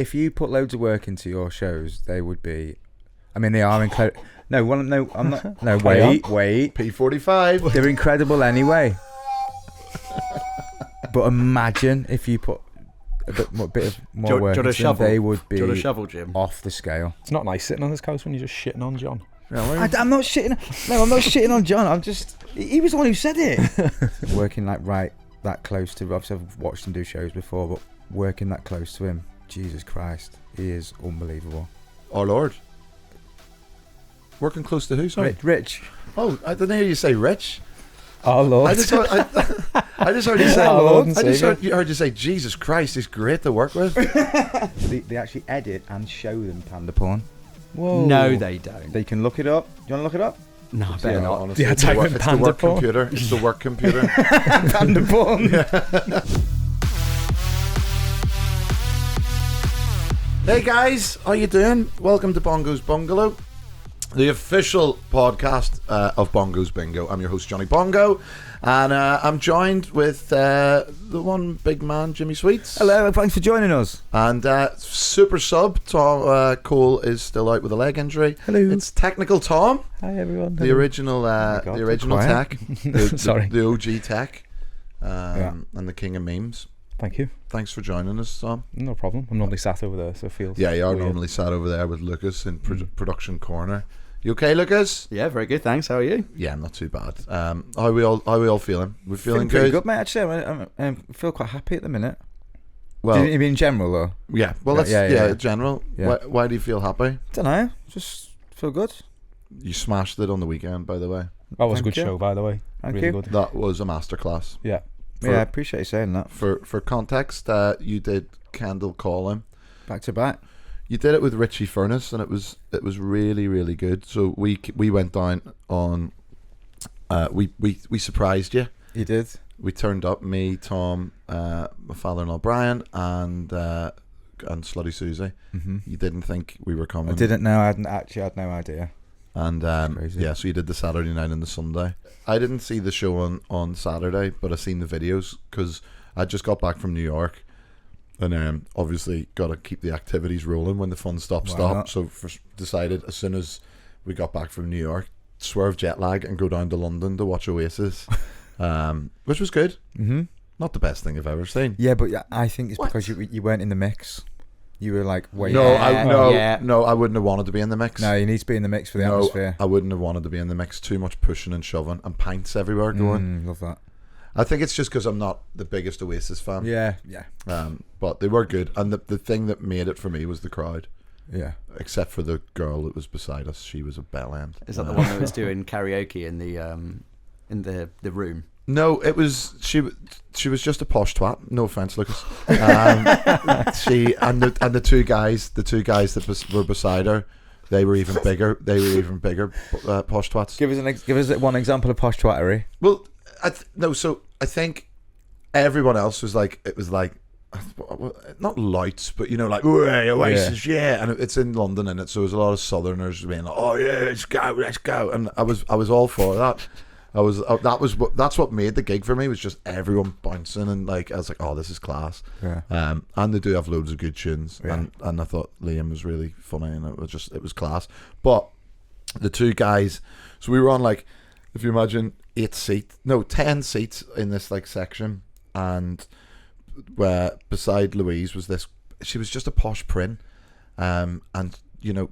if you put loads of work into your shows, they would be. I mean, they are incredible. No, I'm not. No, wait. P45. They're incredible anyway. But imagine if you put a bit more work into them, they would be off the scale. It's not nice sitting on this couch when you're just shitting on John. I'm not shitting. No, I'm not shitting on John. I'm just. He was the one who said it. Working like right that close to. Obviously, I've watched him do shows before, but working that close to him, Jesus Christ, he is unbelievable. Our Lord. Working close to who? Sorry, Rich. Oh, I didn't hear you say Rich. Oh Lord. I just heard you say. Lord heard you say Jesus Christ is great to work with. They actually edit and show them panda porn. Whoa. No, they don't. They can look it up. Do you want to look it up? No, I better not. Honestly, Yeah, type in panda porn. Computer. It's the work computer. Panda porn. Hey guys, how you doing? Welcome to BONGO'S Bungalow, the official podcast of BONGO'S Bingo. I'm your host Johnny Bongo, and I'm joined with the one big man, Jimmy Sweets. Hello, thanks for joining us. And super sub Tom Cole is still out with a leg injury. Hello. It's Technical Tom. Hi everyone. The original, the original tech. Sorry. The OG tech, and the king of memes. Thank you. Thanks for joining us, Tom. No problem. I'm normally sat over there, so it feels. Yeah, you are weird. normally sat over there with Lucas in production corner. You okay, Lucas? Yeah, very good. Thanks. How are you? Yeah, not too bad. How are we all feeling? We're feeling pretty good? good, mate. Actually, I feel quite happy at the minute. Well, Do you mean in general though? yeah. Well, that's Yeah. general. Yeah. Why do you feel happy? Don't know. Just feel good. You smashed it on the weekend, by the way. That was a Thank good you. show, by the way. Thank really you. good. That was a masterclass. Yeah. Yeah, I appreciate you saying that. For context, you did Kendall Calling. Back to back. You did it with Richie Furness, and it was really, really good. So we went down on. We surprised you. You did. We turned up, me, Tom, my father-in-law Brian, and Slutty Susie. Mm-hmm. You didn't think we were coming. I didn't know. I had no idea. And Crazy. yeah, so you did the Saturday night and the Sunday. I didn't see the show on Saturday, but I seen the videos because I just got back from New York, and obviously got to keep the activities rolling when the fun stop. So decided as soon as we got back from New York, swerve jet lag and go down to London to watch Oasis, which was good. Mm-hmm. Not the best thing I've ever seen. Yeah, but I think it's because you weren't in the mix. You were like, wait. No, Yeah. I wouldn't have wanted to be in the mix. No, you need to be in the mix for the atmosphere. I wouldn't have wanted to be in the mix. Too much pushing and shoving and pints everywhere going. Love that. I think it's just because I'm not the biggest Oasis fan. Yeah. But they were good, and the thing that made it for me was the crowd. Yeah. Except for the girl that was beside us, she was a bell end. Is that the one that was doing karaoke in the room? No, it was she was just a posh twat. No offense, Lucas. She and the two guys that were beside her, they were even bigger. Posh twats. Give us one example of posh twattery. Well, so I think everyone else was like, it was like, not lights, but like, hey, Oasis, yeah. And it's in London, and so there's a lot of Southerners being like, oh yeah, let's go. And I was all for that. That's what made the gig for me, was just everyone bouncing, and like I was like, oh, this is class. Yeah. And they do have loads of good tunes, Yeah. and I thought Liam was really funny, and it was class. But the two guys, so we were on, like, if you imagine 10 seats in this like section, and where beside Louise was this, she was just a posh prin, and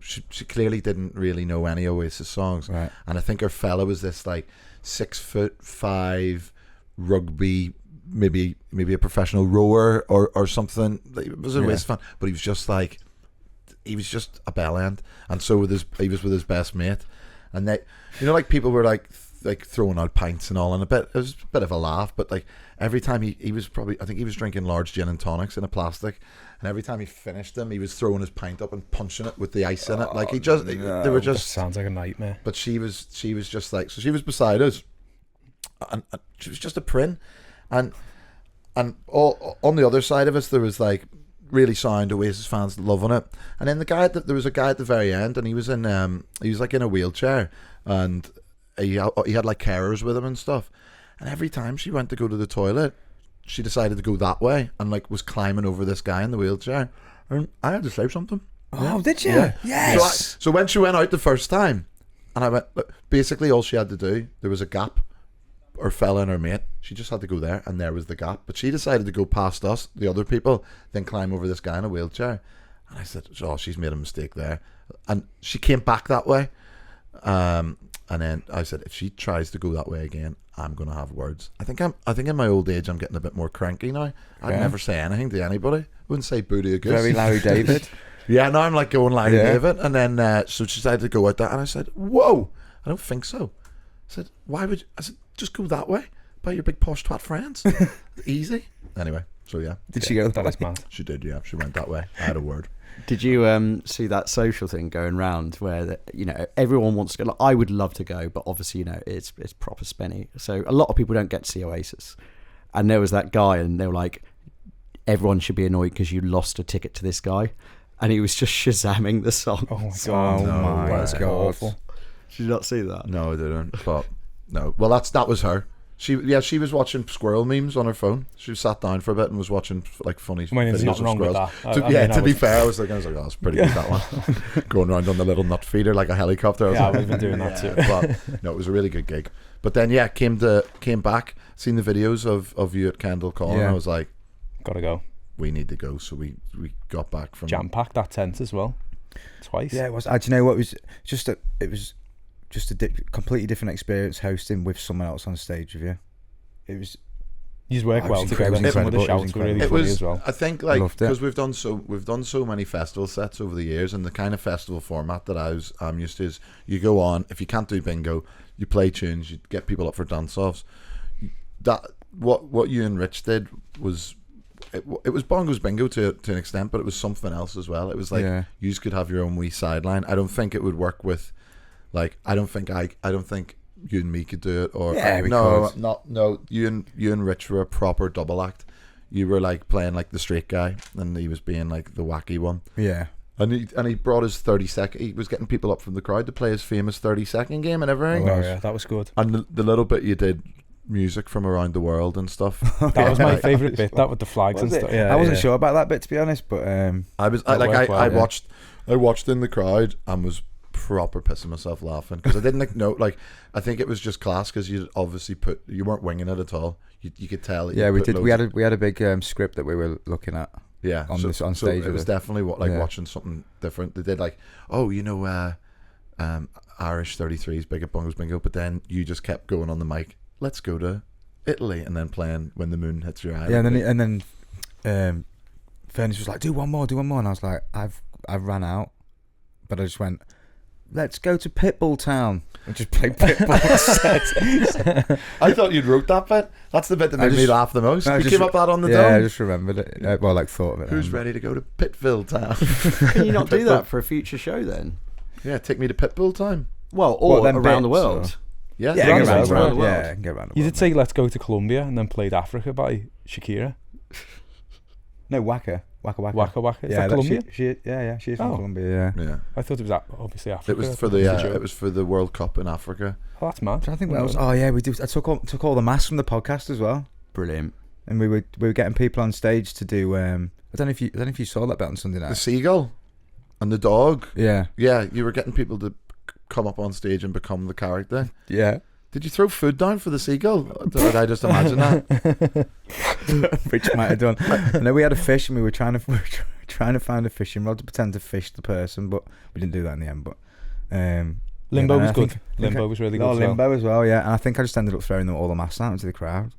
she clearly didn't really know any Oasis songs, right. And I think her fella was this like 6'5" rugby, maybe a professional rower or something. He was a Oasis fan, but he was just a bell end, and so he was with his best mate, and they, like, people were like throwing out pints and all, and it was a bit of a laugh, but like every time he was I think he was drinking large gin and tonics in a plastic, and every time he finished them, he was throwing his pint up and punching it with the ice in it. Like they were just. That sounds like a nightmare. But she was just like, so she was beside us, and she was just a prin, and all, on the other side of us there was like really sound Oasis fans loving it, and then there was a guy at the very end, and he was like in a wheelchair, and he had like carers with him and stuff, and every time she went to go to the toilet, she decided to go that way, and like was climbing over this guy in the wheelchair, And I had to say something. Oh, did you? Yeah. Yes. So when she went out the first time, and I went, look, basically all she had to do, there was a gap, or fella and her mate. She just had to go there, and there was the gap. But she decided to go past us, the other people, then climb over this guy in a wheelchair. And I said, oh, she's made a mistake there. And she came back that way. And then I said, if she tries to go that way again, I'm going to have words. I think in my old age, I'm getting a bit more cranky now. I'd never say anything to anybody. Wouldn't say boo to a goose. Very Larry David. Yeah, now I'm like going Larry David. And then, so she decided to go out there. And I said, whoa, I don't think so. I said, why would you? I said, just go that way by your big posh twat friends. Easy. Anyway, so yeah. Did she go that way? That's mad. She did, yeah. She went that way. I had a word. Did you see that social thing going round where everyone wants to go? Like, I would love to go, but obviously it's proper spenny. So a lot of people don't get to see Oasis. And there was that guy, and they were like, everyone should be annoyed because you lost a ticket to this guy, and he was just shazamming the song. Oh my god! Oh my That's god! awful. Did you not see that? No, I didn't. But no. Well, that was her. She was watching squirrel memes on her phone. She sat down for a bit and was watching like funny I mean, there's videos nothing of wrong with squirrels. that. To be fair, I was like, oh, that's pretty good, that one. Going around on the little nut feeder like a helicopter. I was like, we've been doing that too. But no, it was a really good gig. But then came back, seen the videos of you at Kendall Calling. I was like, gotta go. We need to go. So we got back from Jam packed that tent as well, twice. Yeah, it was. Do you know what? It was just a completely different experience hosting with someone else on stage with you. It was. You work well together. Some of the shouts were really funny as well. I think because we've done so many festival sets over the years, and the kind of festival format that I'm used to is you go on, if you can't do bingo, you play tunes, you get people up for dance offs. That what you and Rich did was. It was Bongo's bingo to an extent, but it was something else as well. It was like you could have your own wee sideline. I don't think it would work with, like, I don't think you and me could do it. Or no. You and Rich were a proper double act. You were like playing like the straight guy, and he was being like the wacky one. Yeah. And he brought his 30-second. He was getting people up from the crowd to play his famous 30-second game and everything. Oh yeah, that was good. And the little bit you did. Music from around the world and stuff. That was my favourite bit. That with the flags and stuff. Yeah, I wasn't sure about that bit, to be honest, but I watched in the crowd and was proper pissing myself laughing because I didn't know. Like, I think it was just class because you obviously you weren't winging it at all. You could tell. That we did. We had a big script that we were looking at. Yeah, on stage. So it was definitely watching something different. They did like, Irish 33s big at Bongo's Bingo, but then you just kept going on the mic. Let's go to Italy, and then playing When the Moon Hits Your Eye. Yeah, and then Furness was like, do one more, and I was like, I've ran but I just went, let's go to Pitbull Town and just play Pitbull set. I thought you'd wrote that bit. That's the bit that made me laugh the most. You came up that on the dome. Yeah, I just remembered it. Thought of it. Who's ready to go to Pittville Town? Can you not do that for a future show then? Yeah, take me to Pitbull time. Well, or around the world. Or? Yeah, around the world. Yeah, I can get around the world. You did say "Let's Go to Colombia" and then played "Africa" by Shakira. No, Waka. Waka Waka. Is yeah, that Colombia? She's from Colombia. Yeah. I thought it was obviously Africa. It was for the World Cup in Africa. Oh, that's mad. I think what else? Oh yeah, we did. I took all the masks from the podcast as well. Brilliant. And we were getting people on stage to do. I don't know if you saw that bit on Sunday night. The seagull and the dog. Yeah. Yeah, you were getting people to come up on stage and become the character. Yeah. Did you throw food down for the seagull? Did I just imagine that? Which might have done. And then we had a fish, and we were trying to find a fishing rod to pretend to fish the person, but we didn't do that in the end. But Limbo was good. Limbo was really good. Limbo as well. Yeah, and I think I just ended up throwing all the masks out into the crowd.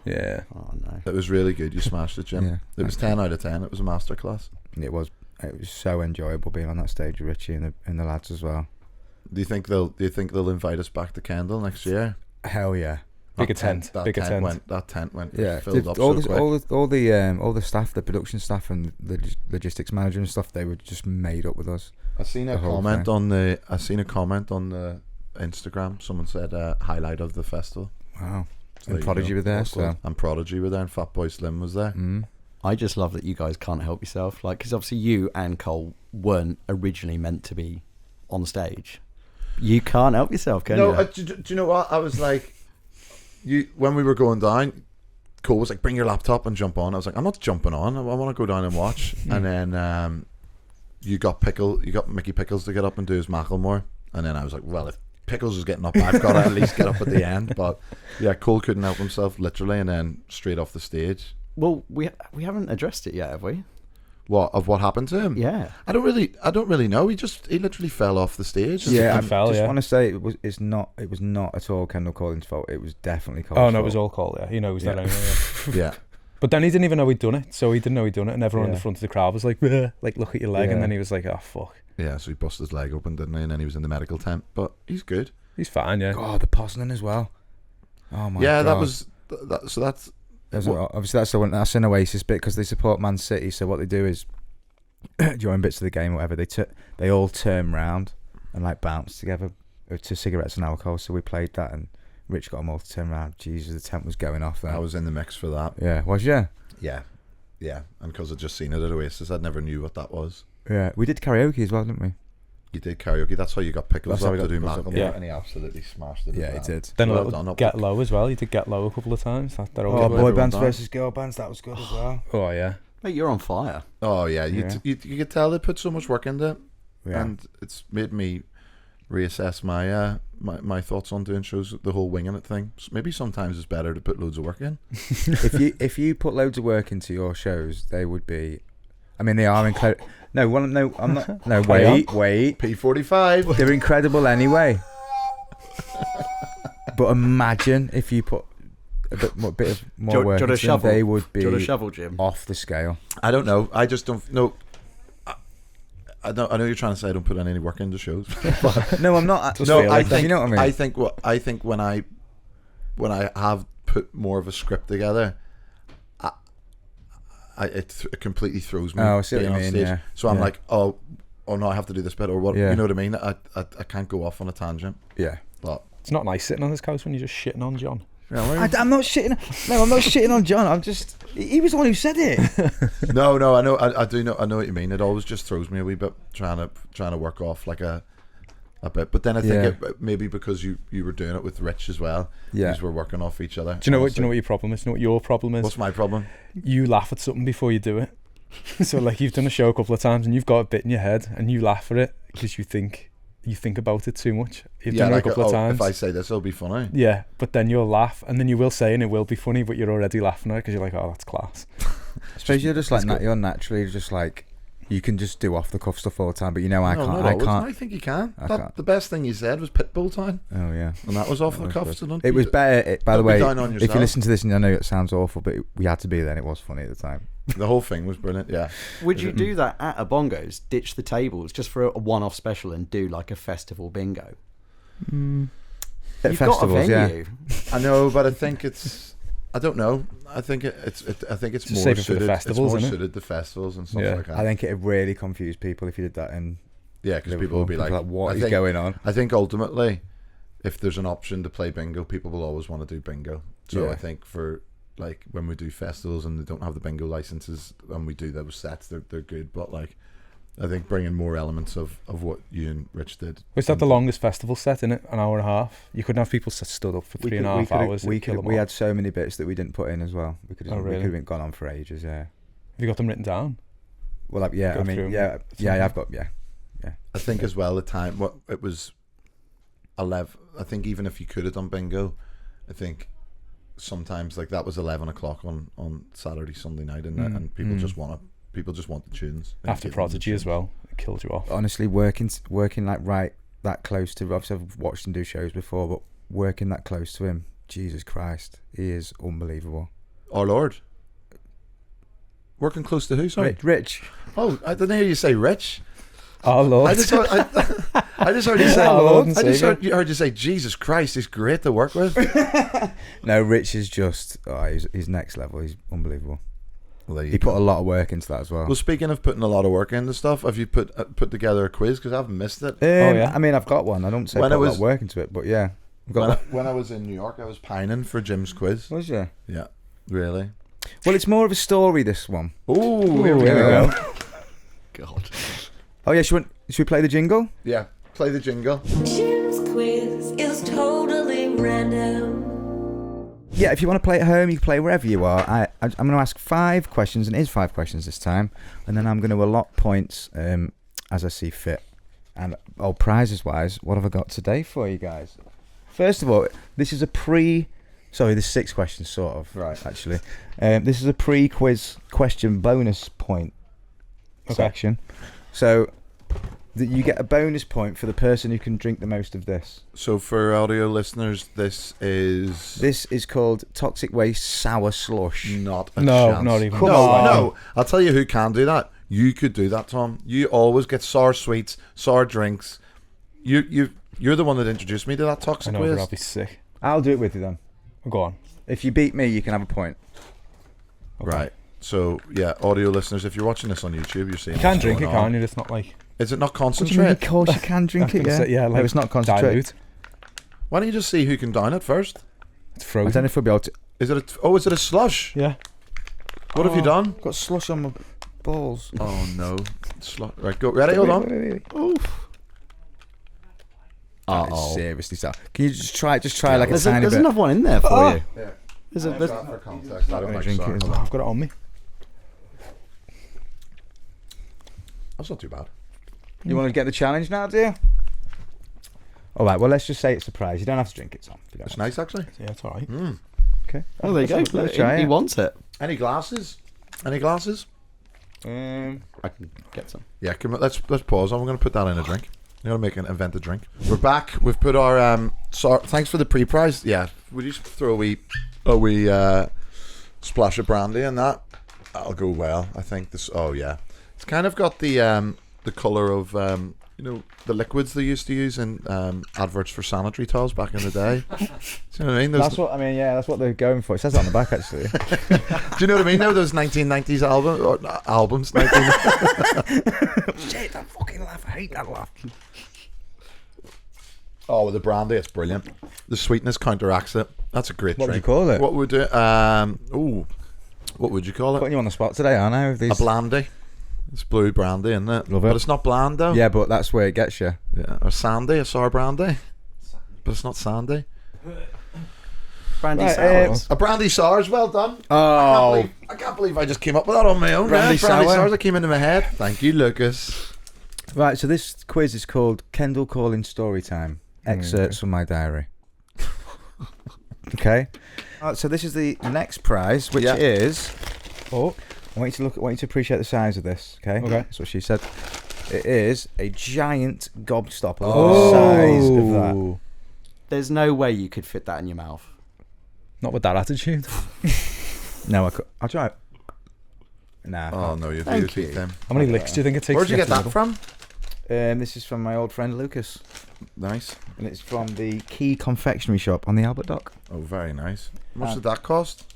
Yeah. Oh no. It was really good. You smashed it, Jim. Yeah, it was 10 out of 10. It was a masterclass. It was so enjoyable being on that stage with Richie and the lads as well. Do you think they'll invite us back to Kendal next year? Hell yeah. Bigger tent. That tent went filled up all the staff, the production staff and the logistics manager and stuff, they were just made up with us. I seen a comment on the Instagram. Someone said highlight of the festival. Wow. So and Prodigy were there, so. And Prodigy were there, and Fatboy Slim was there. Mm. I just love that you guys can't help yourself, like, because obviously you and Cole weren't originally meant to be on stage. You can't help yourself, can you? No, do you know what? I was like, when we were going down, Cole was like, bring your laptop and jump on. I was like, I'm not jumping on. I want to go down and watch. And then you got Mickey Pickles to get up and do his Macklemore. And then I was like, well, if Pickles is getting up, I've got to at least get up at the end. But yeah, Cole couldn't help himself, literally, and then straight off the stage. Well, we haven't addressed it yet, have we? What happened to him? Yeah, I don't really know. He literally fell off the stage. Yeah, I just want to say it was not at all Kendall Calling's fault. It was definitely Cole's fault. No, it was all Cole. Yeah, he knows that anyway. Yeah. But then he didn't even know he'd done it, so he didn't know he'd done it, and everyone in the front of the crowd was like, "Bleh," like, look at your leg, and then he was like, oh fuck. Yeah, so he busted his leg open, didn't he? And then he was in the medical tent, but he's good. He's fine, yeah. God, the Poznan as well. Oh my god. Yeah, so that's obviously that's an Oasis bit because they support Man City. So what they do is during bits of the game or whatever, they all turn round and like bounce together to cigarettes and alcohol. So we played that, and Rich got them all to turn around. Jesus, the tent was going off there. I was in the mix for that. Yeah, was you? Yeah, and because I'd just seen it at Oasis, I never knew what that was. Yeah, we did karaoke as well, didn't we? You did karaoke. That's how you got Pickles up to do Malcolm. Yeah, and he absolutely smashed it. Yeah, he did. Then Get Low as well. You did Get Low a couple of times. Boy bands versus girl bands. That was good as well. Oh yeah, mate, you're on fire. Oh yeah, you could tell they put so much work into it, and it's made me reassess my my thoughts on doing shows. The whole winging it thing. Maybe sometimes it's better to put loads of work in. if you put loads of work into your shows, they would be. I mean, they are incredible. No, I'm not. No, wait. P45. They're incredible anyway. But imagine if you put a bit more work into them, they would be shovel, Jim? Off the scale. I don't know. I just don't know. I know you're trying to say I don't put any work into shows. No, I'm not. I think, you know what I mean? I think when I have put more of a script together, it completely throws me. Oh, I see what you mean, yeah. So I'm like, oh no, I have to do this bit or what? Yeah. You know what I mean? I can't go off on a tangent. Yeah, but it's not nice sitting on this couch when you're just shitting on John. I'm not shitting. No, I'm not shitting on John. I'm just. He was the one who said it. No, I know. I do know. I know what you mean. It always just throws me a wee bit trying to work off like a bit. But then I think it, maybe because you were doing it with Rich as well. Yeah, because we're working off each other. Do you know what your problem is? Do you know what your problem is? What's my problem? You laugh at something before you do it. So like you've done a show a couple of times and you've got a bit in your head and you laugh at it because you think about it too much. You've done it a couple of times. If I say this, it'll be funny. Yeah, but then you'll laugh and then you will say and it will be funny, but you're already laughing at it because you're like, oh, that's class. I suppose you're just like you're naturally just like you can just do off the cuff stuff all the time, but you know I can't. I think you can. The best thing you said was Pitbull Time. Oh yeah, and that was off the cuff. So it was better. By the way, if you listen to this and I know it sounds awful, but we had to be there. And it was funny at the time. The whole thing was brilliant. Yeah. Would you do that at a Bongo's? Ditch the tables just for a one-off special and do like a festival bingo? You've got a venue. I know, but I think it's. I don't know. I think it's more suited. For the festivals, it's more suited to festivals and stuff like that. I think it'd really confuse people if you did that in. Yeah, because people will be like, "What is going on?" I think ultimately, if there's an option to play bingo, people will always want to do bingo. So I think for like when we do festivals and they don't have the bingo licenses and we do those sets, they're good. But like, I think bringing more elements of what you and Rich did. Was that the longest festival set in it? An hour and a half? You couldn't have people stood up for 3.5 hours. We had so many bits that we didn't put in as well. We could have been gone on for ages. Yeah. Have you got them written down? Well, like, yeah. I mean, yeah. I've got yeah. I think as well the time it was 11. I think even if you could have done bingo, I think sometimes like that was 11 o'clock on Saturday, Sunday night, and people just want the tunes. After Prodigy as well, it killed you off. Honestly, working like right that close to. Obviously, I've watched him do shows before, but working that close to him, Jesus Christ, he is unbelievable. Our Lord. Working close to who? Sorry, Rich. Oh, I didn't hear you say Rich. Oh Lord! I just heard you say. I heard you say Jesus Christ. He's great to work with. No, Rich is just. He's next level. He's unbelievable. Well, he put a lot of work into that as well. Well, speaking of putting a lot of work into stuff, have you put together a quiz? Because I've missed it. I mean, I've got one. I don't say put a lot of work into it, but yeah. When I was in New York, I was pining for Jim's quiz. Was you? Yeah. Really? Well, it's more of a story, this one. Ooh, here we go. God. Oh yeah, should we play the jingle? Yeah, play the jingle. Jim's quiz is totally random. Yeah, if you want to play at home, you can play wherever you are. I'm going to ask 5 questions, and it is 5 questions this time, and then I'm going to allot points as I see fit. And prizes-wise, what have I got today for you guys? First of all, this is a there's 6 questions, sort of. Right. Actually. This is a pre-quiz question bonus point section. So you get a bonus point for the person who can drink the most of this. So for audio listeners, this is called Toxic Waste Sour Slush. Not a chance. Not even. No. I'll tell you who can do that. You could do that, Tom. You always get sour sweets, sour drinks. You're the one that introduced me to that toxic waste. I'll be sick. I'll do it with you then. Go on. If you beat me, you can have a point. Okay. Right. So yeah, audio listeners, if you're watching this on YouTube, you're seeing. You can drink it, can't you? It's not like. Is it not What do you concentrate? mean, of course you can drink it, yeah. Yeah, like no, it's not concentrate. dilute. Why don't you just see who can down it first? It's I frozen. don't know if we'll be able to. Is it a slush? Yeah. What have you done? Got slush on my balls. Oh no. Right, go. Ready? Hold on. Wait. Oof. Seriously, sir. Can you just try like a tiny There's bit? another one in there for you. Yeah. There's a, For context, I don't like drink it sour. as well. I've got it on me. That's not too bad. You want to get the challenge now, do you? All right. Well, let's just say it's a surprise. You don't have to drink it, Tom. if you don't It's want nice, actually. Yeah, it's all right. Okay. oh, there you go. Let's Look, try he it. wants it. Any glasses? Any glasses? I can get some. Yeah. Let's pause. I'm going to put that in a drink. I'm going to invent a drink. We're back. We've put our thanks for the pre-prize. Yeah. Would you throw a wee splash of brandy in that? That'll go well. I think this. Oh yeah. It's kind of got the colour of the liquids they used to use in adverts for sanitary towels back in the day. Do you know what I mean? That's what I mean. Yeah, that's what they're going for. It says that on the back, actually. Do you know what I mean? Now those 1990s albums. Shit! That fucking laugh. I hate that laugh. Oh, with the brandy, it's brilliant. The sweetness counteracts it. That's a great What would drink. you call it? What would it? What would you call it? Putting you on the spot today, aren't I? With these... A blandy. It's blue brandy, isn't it? Love it. But it's not bland though. Yeah, but that's where it gets you. Yeah. Or sandy, a sour brandy. But it's not sandy. Brandy Right, sours. A brandy sours, well done. Oh, I can't believe I just came up with that on my own. Brandy sour. sours that came into my head. Thank you, Lucas. right. So this quiz is called Kendall Calling Story Time. Excerpts from my diary. Okay. So this is the next prize, which is. Oh. I want you to appreciate the size of this. Okay. Okay. That's what she said. It is a giant gobstopper. The size of that. There's no way you could fit that in your mouth. Not with that attitude. No, I'll try it. Nah. Oh no, you Thank beat you. them. How many licks do you think it takes? Where'd you to get that to from? This is from my old friend Lucas, Nice. and it's from the Key Confectionery Shop on the Albert Dock. Oh, very nice. How much did that cost?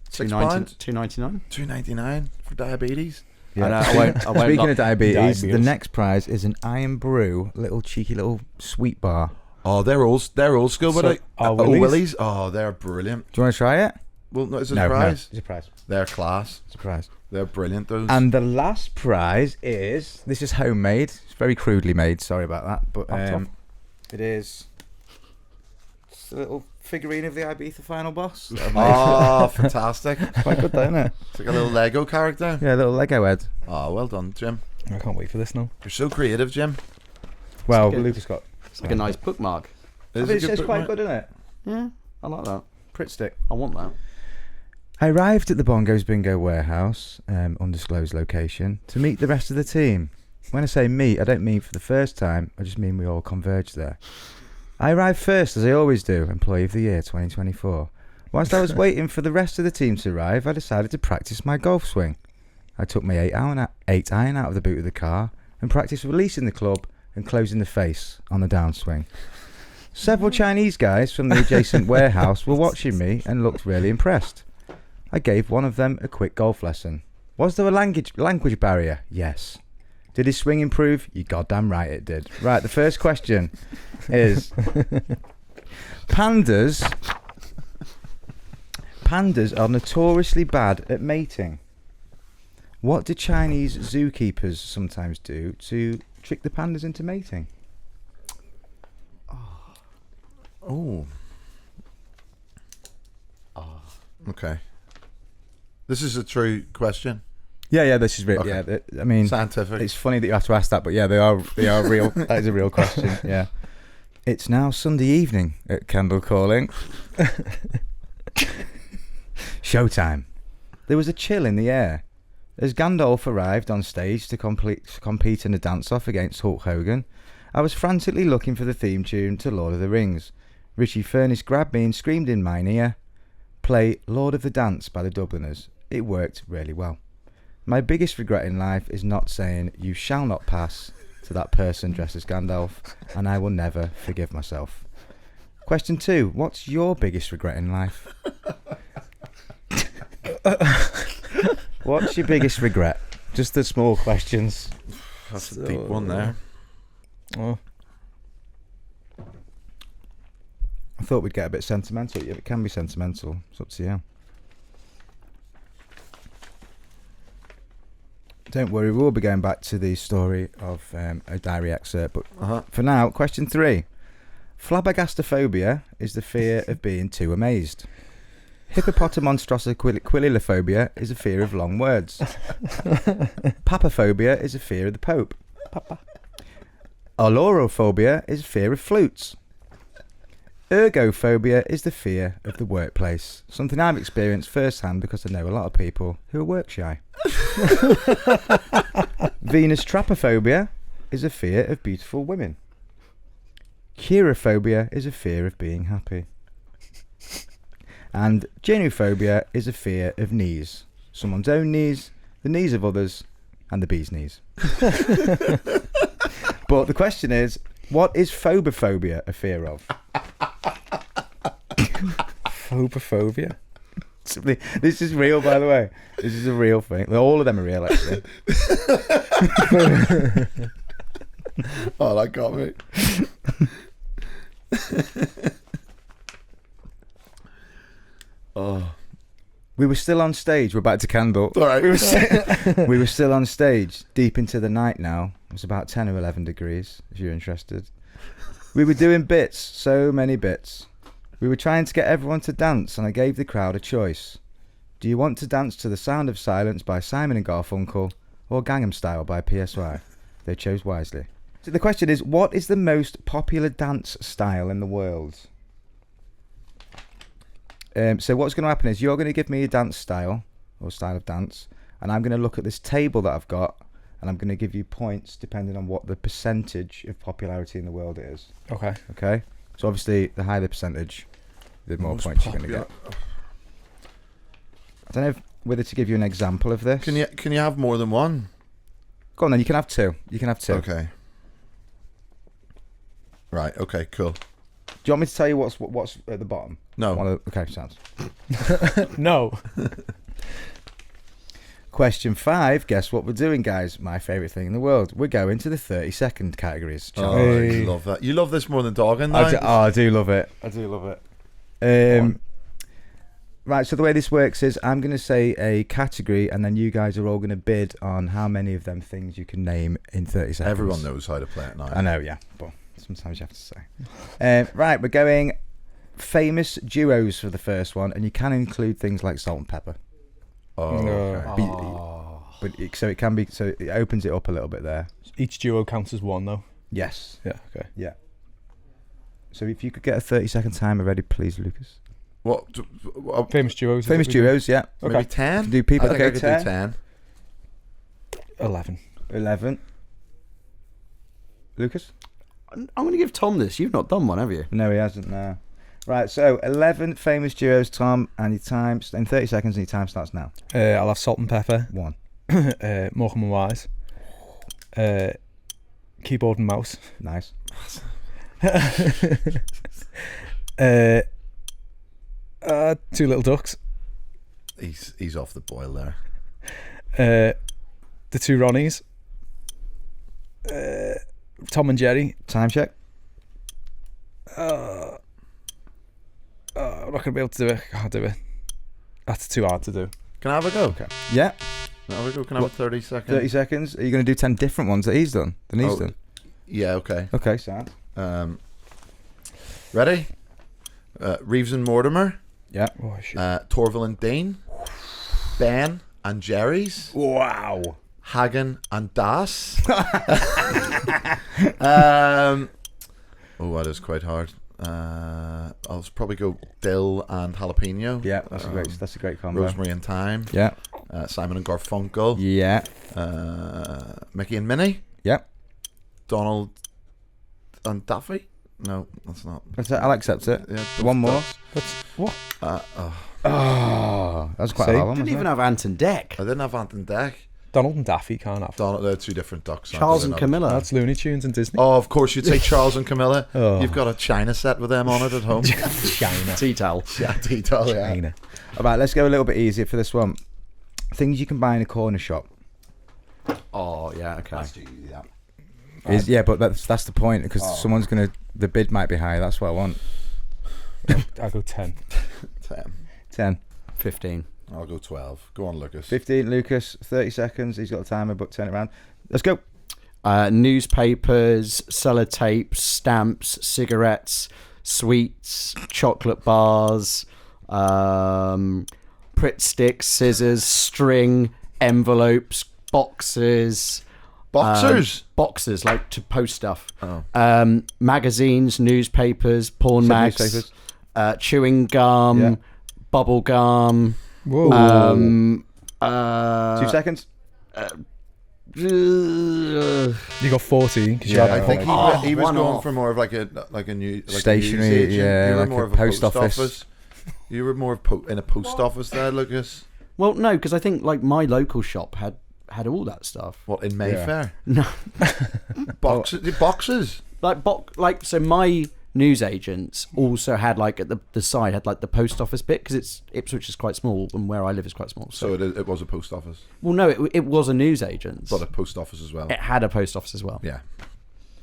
£6? $2.99. $2.99 for diabetes. Yeah. I won't Speaking knock of diabetes, the diabetes. next prize is an Iron Brew cheeky little sweet bar. Oh, they're old school, but So, Willys? Willys. Oh, they're brilliant. Do you want to try it? Well, no, it's a No, prize. it's a prize. They're class. It's a prize. They're brilliant. Those. And the last prize is this is homemade. It's very crudely made. Sorry about that, but it is just a little figurine of the Ibiza final boss. that I've made. Oh, fantastic! Quite good, though, isn't it? It's like a little Lego character. Yeah, a little Lego head. Oh, well done, Jim. I can't wait for this now. You're so creative, Jim. Well, good. Lucas got. It's like a nice bookmark. Is It's, it it's book, quite mate? good, isn't it? Yeah, I like that. Pritt stick. I want that. I arrived at the Bongo's Bingo warehouse, undisclosed location, to meet the rest of the team. When I say meet, I don't mean for the first time, I just mean we all converged there. I arrived first, as I always do, Employee of the Year 2024. Whilst I was waiting for the rest of the team to arrive, I decided to practice my golf swing. I took my 8-iron out of the boot of the car and practiced releasing the club and closing the face on the downswing. Several Chinese guys from the adjacent warehouse were watching me and looked really impressed. I gave one of them a quick golf lesson. Was there a language barrier? Yes. Did his swing improve? You goddamn right it did. Right, the first question is pandas are notoriously bad at mating. What do Chinese zookeepers sometimes do to trick the pandas into mating? Oh. Okay. This is a true question. Yeah, this is real. Okay. Yeah, I mean, Scientific. it's funny that you have to ask that, but yeah, they are real. That is a real question. Yeah. It's now Sunday evening at Kendall Calling. Showtime. There was a chill in the air as Gandalf arrived on stage to compete in a dance-off against Hulk Hogan. I was frantically looking for the theme tune to Lord of the Rings. Richie Furness grabbed me and screamed in my ear, "Play Lord of the Dance" by the Dubliners. It worked really well. My biggest regret in life is not saying "you shall not pass" to that person dressed as Gandalf, and I will never forgive myself. Question 2. What's your biggest regret in life? What's your biggest regret? Just the small questions. That's a deep one there. Oh. I thought we'd get a bit sentimental. Yeah, it can be sentimental. It's up to you. Don't worry, we'll be going back to the story of a diary excerpt. But for now, question 3. Flabbergastophobia is the fear of being too amazed. Hippopotamonstrosiquililophobia is a fear of long words. Papaphobia is a fear of the Pope. Papa. Olorophobia is a fear of flutes. Ergophobia is the fear of the workplace. Something I've experienced firsthand because I know a lot of people who are work shy. Venus trapophobia is a fear of beautiful women. Cherophobia is a fear of being happy. And genophobia is a fear of knees. Someone's own knees, the knees of others, and the bee's knees. But the question is, what is phobophobia a fear of? Phobophobia? This is real, by the way. This is a real thing. All of them are real, actually. Oh, that got me. Oh. We were still on stage. We're back to Kendall. All right. We were still on stage, deep into the night now. It was about 10 or 11 degrees, if you're interested. We were doing bits, so many bits. We were trying to get everyone to dance, and I gave the crowd a choice. Do you want to dance to The Sound of Silence by Simon and Garfunkel or Gangnam Style by PSY? They chose wisely. So the question is, what is the most popular dance style in the world? So what's going to happen is you're going to give me a dance style or style of dance, and I'm going to look at this table that I've got, and I'm going to give you points depending on what the percentage of popularity in the world it is. Okay. Okay. So obviously, the higher the percentage, the more points you're going to get. I don't know whether to give you an example of this. Can you have more than one? Go on then. You can have 2. You can have 2. Okay. Right. Okay. Cool. Do you want me to tell you what's at the bottom? No. Okay, sounds. No. Question 5. Guess what we're doing, guys? My favourite thing in the world. We're going to the 30-second categories. Oh, Hey. I love that. You love this more than talking, now? I do love it. I do love it. Right, so the way this works is I'm going to say a category, and then you guys are all going to bid on how many of them things you can name in 30 seconds. Everyone knows how to play it now. I know, yeah, but sometimes you have to say. Right, we're going famous duos for the first one, and you can include things like salt and pepper. Oh, okay. But it can be, so it opens it up a little bit there. Each duo counts as one, though. Yes. Yeah. Okay. Yeah. So if you could get a 30-second timer ready, please, Lucas. What? Famous duos. Famous duos, yeah. Okay. Maybe 10? Do people? I think Okay, I could 10. do 10. 11. 11. Lucas? I'm going to give Tom this. You've not done one, have you? No, he hasn't. No. Right. So 11 famous duos, Tom, and your time in 30 seconds, and your time starts now. I'll have Salt and Pepper. 1. Morecambe and Wise. Keyboard and Mouse. Nice. Two Little Ducks. He's off the boil there. The Two Ronnies. Tom and Jerry. Time check. I'm not going to be able to do it. I can't do it. That's too hard to do. Can I have a go? Okay. Yeah. Can I have a go? Can I have a 30 second? 30 seconds. Are you going to do 10 different ones that he's done? Than he's done? Yeah, okay. Okay, sad. Ready? Reeves and Mortimer. Yeah. Oh, shit. Torval and Dean, Ben and Jerry's, Wow. Hagen and Das. That is quite hard. I'll probably go dill and jalapeno. Yeah, that's a great combo. Rosemary and thyme. Yeah. Simon and Garfunkel. Yeah. Mickey and Minnie. Yeah. Donald and Daffy. No, that's not. I'll accept it. Yeah, One more. What? That's quite See? a hard one. Didn't wasn't even it? have Ant and Dec. I didn't have Ant and Dec. Donald and Daffy can't have. They're two different ducks. Charles and Camilla. That's Looney Tunes and Disney. Oh, of course you'd say Charles and Camilla. Oh. You've got a China set with them on it at home. China. Tea towel. Yeah, detail. Yeah. China. All right, let's go a little bit easier for this one. Things you can buy in a corner shop. Oh, yeah, okay. Yeah, but that's the point, because someone's the bid might be high. That's what I want. I'll go 10. 10. 15. I'll go 12. Go on, Lucas. 15, Lucas. 30 seconds. He's got a timer, but turn it around. Let's go. Newspapers, sellotapes, stamps, cigarettes, sweets, chocolate bars, Pritt sticks, scissors, string, envelopes, boxes. Boxers? Boxes, like to post stuff. Oh. Magazines, newspapers, porn Said mags, newspapers. chewing gum, Yeah. bubble gum. Whoa. 2 seconds. You got 14 because you Yeah. had I think he was one going off. for more of like a new Stationery, a news agent. yeah, You were like more a of a post office. You were more in a post office there, Lucas. Well, no, because I think like my local shop had all that stuff. What, in Mayfair? No, Boxes. like so my news agents also had like at the side had like the post office bit, because Ipswich is quite small and where I live is quite small. So it was a post office, well, no, it was a news agent, but a post office as well. it had a post office as well. Yeah.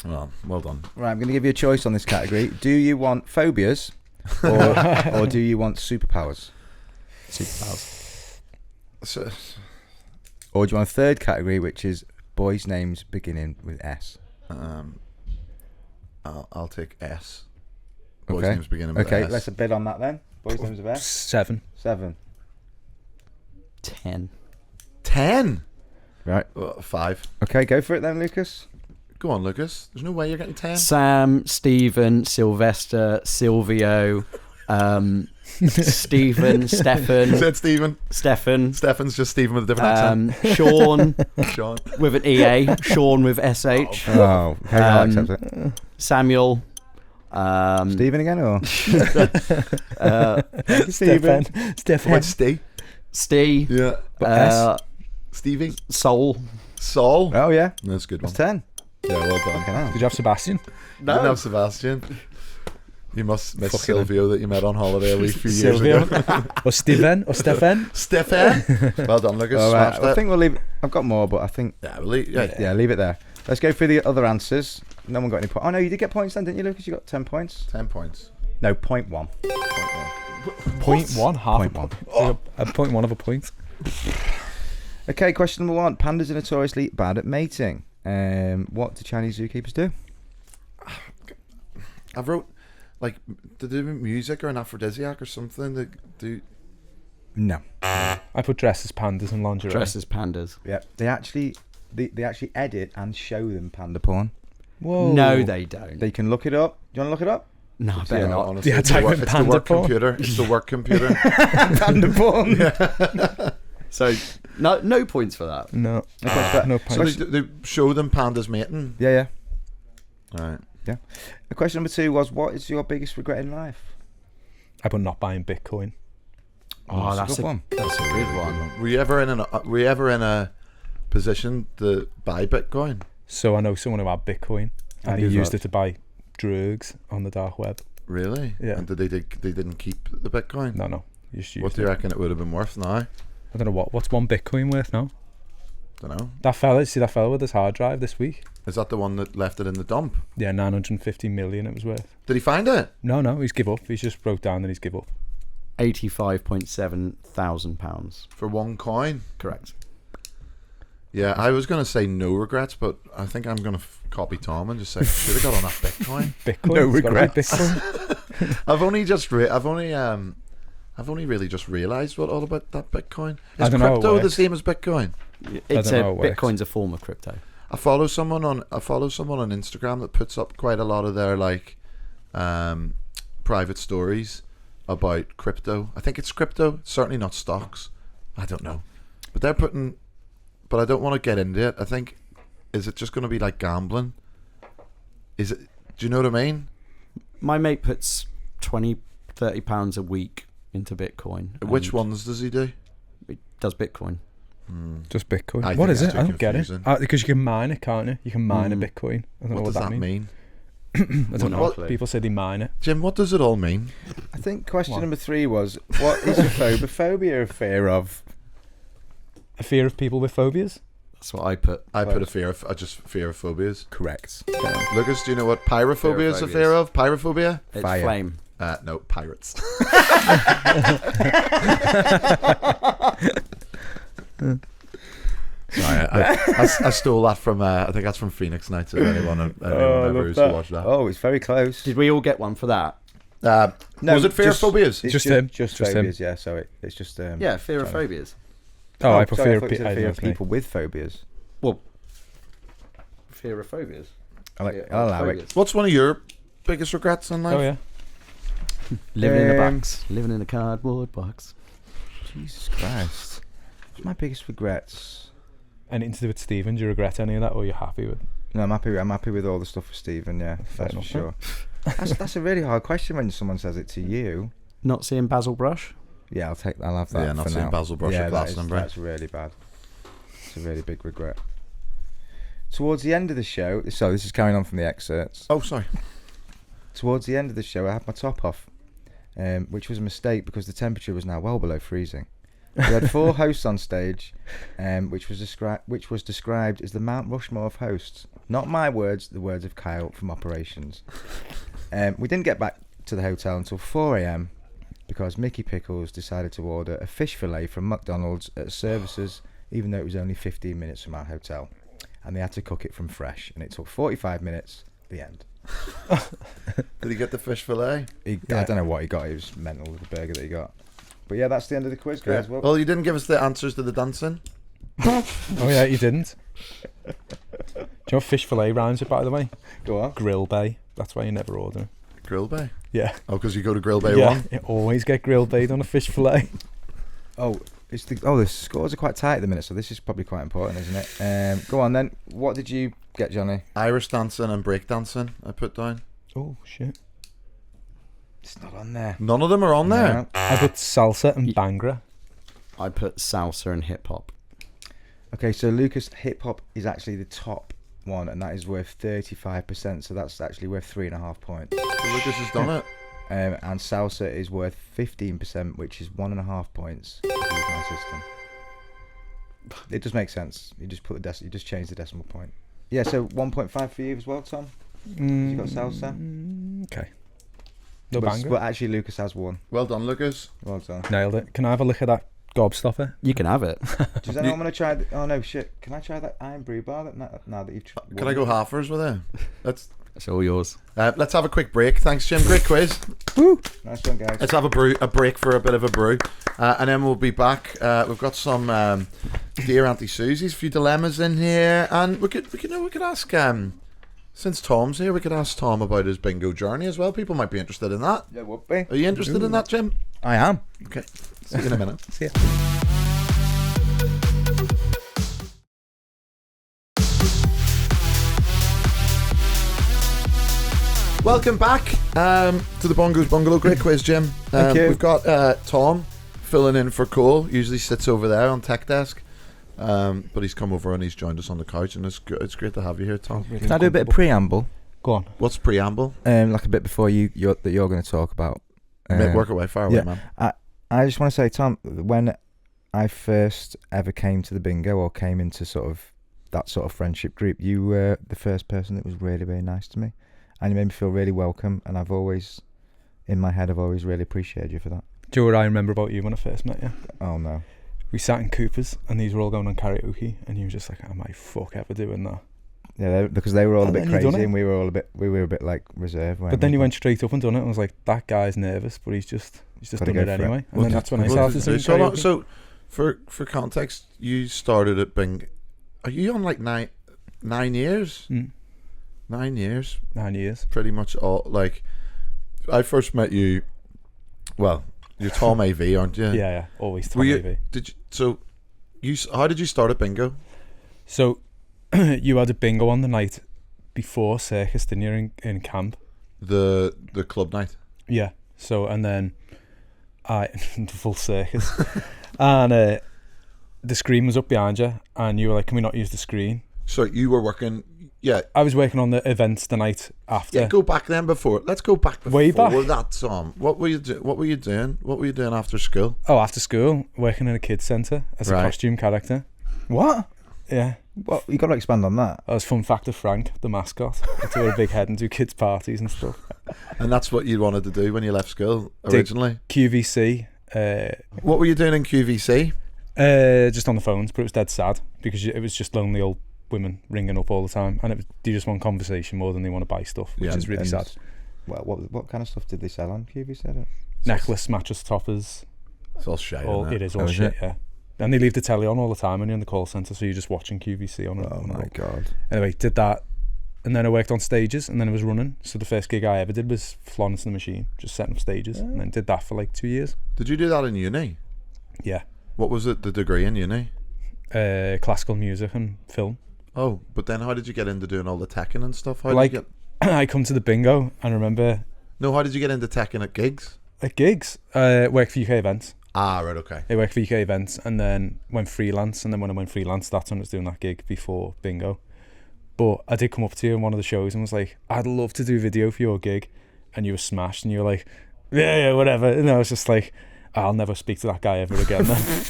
Well done. Right, I'm going to give you a choice on this category. Do you want phobias or do you want superpowers? Superpowers. So, Or do you want a third category, which is boys' names beginning with S? I'll take S. Boys' Okay. names beginning with Okay, S. let's bid on that then. Boys' names with S. 7. 7. 10. 10. Right. 5. Okay, go for it then, Lucas. Go on, Lucas. There's no way you're getting 10. Sam, Stephen, Sylvester, Silvio, Stephen, Stefan, Is that Stephen? Stefan, Stefan's just Stephen with a different accent. Sean Sean. with an EA, Sean with SH, Oh, okay, I'll accept it. Samuel, Stephen again, or? Stefan. What about Steve? Steve, Yeah. Stevie. Soul. Saul. Oh, yeah. That's a good one. That's 10. Yeah, well done. Okay, now. Did you have Sebastian? Didn't have Sebastian. You must miss Fucking Silvio that you met on holiday a wee few years Silvio? ago. Or Steven? Or Stefan? Stefan. Well done, Lucas. All right, Smashed I it. think we'll leave. I've got more, but I think Yeah, yeah. leave it there. Let's go through the other answers. No one got any points. Oh no, you did get points then, didn't you, Lucas? You got 10 points. 10 points. No, 0.1. 0.1, half a 0.1. point. A 0.1 of a point. Okay, question number 1. Pandas are notoriously bad at mating. What do Chinese zookeepers do? I wrote, like, to do with music or an aphrodisiac or something. They do. No. I put dresses, pandas, and lingerie. Dresses pandas. Yeah, they actually edit and show them panda porn. Whoa. No, they don't. They can look it up. Do you want to look it up? No, I better Yeah, not. honestly, Yeah, it's the type work, in it's the panda work porn. computer. It's the work computer. Panda porn. So no points for that. No. No points. So they show them pandas mating. Yeah. All right. Question number 2 was, what is your biggest regret in life? I put not buying Bitcoin. Oh, that's a good one. That's a good one. Were you ever in a position to buy Bitcoin? So I know someone who had Bitcoin, I and do he as used well. it to buy drugs on the dark web. Really? Yeah. And they didn't keep the Bitcoin? No. You just What used do you it. reckon it would have been worth now? I don't know what's one Bitcoin worth now. Don't know. That fella with his hard drive this week. Is that the one that left it in the dump? Yeah, 950 million it was worth. Did he find it? No, he's give up. He's just wrote down that he's give up. £85,700. For one coin? Correct. Yeah, I was going to say no regrets, but I think I'm going to copy Tom and just say, should have got on that Bitcoin. Bitcoin. No It's gotta be regrets. Bitcoin. I've only I've only really just realised what all about that Bitcoin. I Is don't know how it crypto the works. same as Bitcoin? It's don't know how it works. Bitcoin's a form of crypto. I follow someone on Instagram that puts up quite a lot of their like private stories about crypto. I think it's crypto, certainly not stocks. I don't know. But they're putting, but I don't want to get into it. I think, is it just going to be like gambling? Is it, do you know what I mean? My mate puts 20, 30 pounds a week into Bitcoin. Which and ones does he do? He does Bitcoin. Just Bitcoin. I What think is it's it? too I don't get it. confusing. Because you can mine it, can't you? You can mine a Bitcoin. I don't know What what does that that means. mean? I don't know. What- People say they mine it. Jim, what does it all mean? I think question What? number 3 was, what is a phobia? A fear of? A fear of people with phobias? That's what I put. I put a fear of, fear of phobias. Correct. Lucas, do you know what pyrophobia is a fear of? Pyrophobia? It's Fire. flame. No, pirates. Sorry, I stole that from, I think that's from Phoenix Nights, if anyone ever used to watch that. Oh, it's very close. Did we all get one for that? No, was it fear of just- phobias? It's Just him. Just Just him. phobias, yeah. So it's just Yeah, fear of sorry. phobias. Oh, I sorry, prefer thought you said fear of people with phobias. Well, fear of phobias. I'll Yeah, allow it. phobias. What's one of your biggest regrets in life? Oh, yeah. Living in a Um, box. Living in a cardboard box. Jesus Christ. What's my biggest regrets? Anything to do with Stephen? Do you regret any of that, or are you happy with? No, I'm happy with all the stuff for Stephen, yeah. Fair That's for enough. sure. That's a really hard question when someone says it to you. Not seeing Basil Brush. Yeah, I'll have that. Yeah, not for seeing now. Basil Brush yeah, at Glastonbury. that's really bad. It's a really big regret. Towards the end of the show, so this is carrying on from the excerpts. Oh, sorry. Towards the end of the show, I had my top off, which was a mistake because the temperature was now well below freezing. We had 4 hosts on stage, which was described as the Mount Rushmore of hosts. Not my words, the words of Kyle from Operations. We didn't get back to the hotel until 4 a.m. because Mickey Pickles decided to order a fish fillet from McDonald's at Services, even though it was only 15 minutes from our hotel. And they had to cook it from fresh, and it took 45 minutes. The end. Did he get the fish fillet? I don't know what he got. He was mental with the burger that he got. But yeah, that's the end of the quiz, guys. Well, Well, you didn't give us the answers to the dancing. Oh yeah, you didn't. Do you know what fish fillet rhymes with, by the way? go on. Grill Bay. That's why you never order. Grill Bay. Yeah. Oh, because you go to Grill Bay Yeah, 1. you always get Grill Bayed on a fish fillet. Oh, the scores are quite tight at the minute, so this is probably quite important, isn't it? Go on then. What did you get, Johnny? Irish dancing and break dancing, I put down. Oh shit. It's not on there. None of them are on there. No. I put salsa and bangra. I put salsa and hip hop. Okay, so Lucas, hip hop is actually the top one, and that is worth 35%. So that's actually worth 3.5 points. So Lucas has done it. And salsa is worth 15%, which is 1.5 points. Use my system. It does make sense. You just put you just change the decimal point. Yeah, so 1.5 for you as well, Tom. You got salsa. Okay. No bangra. But actually, Lucas has won. Well done, Lucas. Well done. Nailed it. Can I have a look at that gobstopper? You can have it. Does anyone want to try? Oh no, shit! Can I try that iron brew bar? Now that you've Can I go halfers with it? It's all yours. Let's have a quick break. Thanks, Jim. Great quiz. Nice one, guys. Let's have a break for a bit of a brew, and then we'll be back. We've got some dear Auntie Susie's, a few dilemmas in here, and we could ask since Tom's here, we could ask Tom about his bingo journey as well. People might be interested in that. There would be. Are you interested in that, Jim? I am. Okay. See you in a minute. See ya. Welcome back to the BONGO'S Bungalow. Great quiz, Jim. Thank you. We've got Tom filling in for Cole. Usually sits over there on tech desk, but he's come over and he's joined us on the couch, and it's great to have you here, Tom. Can I do a bit of preamble? Go on. What's preamble? Like a bit before you're going to talk about. Work away, fire away, yeah. man. I just want to say, Tom, when I first ever came to the bingo or came into sort of that sort of friendship group, you were the first person that was really, really nice to me, and you made me feel really welcome. And I've always, in my head, I've always really appreciated you for that. Do you know what I remember about you when I first met you? Oh no. We sat in Cooper's and these were all going on karaoke, and you were just like, "Am I fuck ever doing that?" Yeah, because they were all a And bit then you done crazy, it. and we were a bit like reserved. But then you went straight up and done it, and I was like, "That guy's nervous, but he's just He's just Gotta done go it for it. anyway. And then that's when I started singing So, karaoke. so for context, you started at Bingo. Are you on like 9 years? 9 years. 9 years. Pretty much all. Like, I first met you. Well, you're Tom AV, aren't you? Yeah. Always Tom AV. How did you start at Bingo? So you had a bingo on the night before Circus, didn't you, in camp? The club night. Yeah. So, and then the full circus. And the screen was up behind you, and you were like, can we not use the screen? So you were working. Yeah. I was working on the events the night after. Yeah, go back then before. Let's go back before Way back. that, Tom. What were you doing? What were you doing after school? Oh, after school, working in a kids' centre as a costume character. What? Yeah. Well, you got to expand on that. I was Fun Factor Frank, the mascot. I had to wear a big head and do kids' parties and stuff. And that's what you wanted to do when you left school originally? QVC. What were you doing in QVC? Just on the phones, but it was dead sad because it was just lonely old women ringing up all the time, and they just want conversation more than they want to buy stuff, which is really sad. Well, what kind of stuff did they sell on QVC? Necklace, mattress toppers. It's all shit. It is all shit, yeah. And they leave the telly on all the time when you're in the call centre, so you're just watching QVC on it. Oh my God. Anyway, did that, and then I worked on stages, and then I was running. So the first gig I ever did was Florence and the Machine, just setting up stages, and then did that for like 2 years. Did you do that in uni? Yeah. What was it, the degree in uni? Classical music and film. Oh, but then how did you get into doing all the teching and stuff? How Like, did you I come to the bingo, and I remember... No, how did you get into teching at gigs? At gigs, worked for UK events. Ah, right, okay. I worked for UK events and then went freelance, and then when I went freelance, that's when I was doing that gig before bingo. But I did come up to you in one of the shows and was like, I'd love to do video for your gig, and you were smashed, and you were like, yeah, whatever. And I was just like, I'll never speak to that guy ever again then.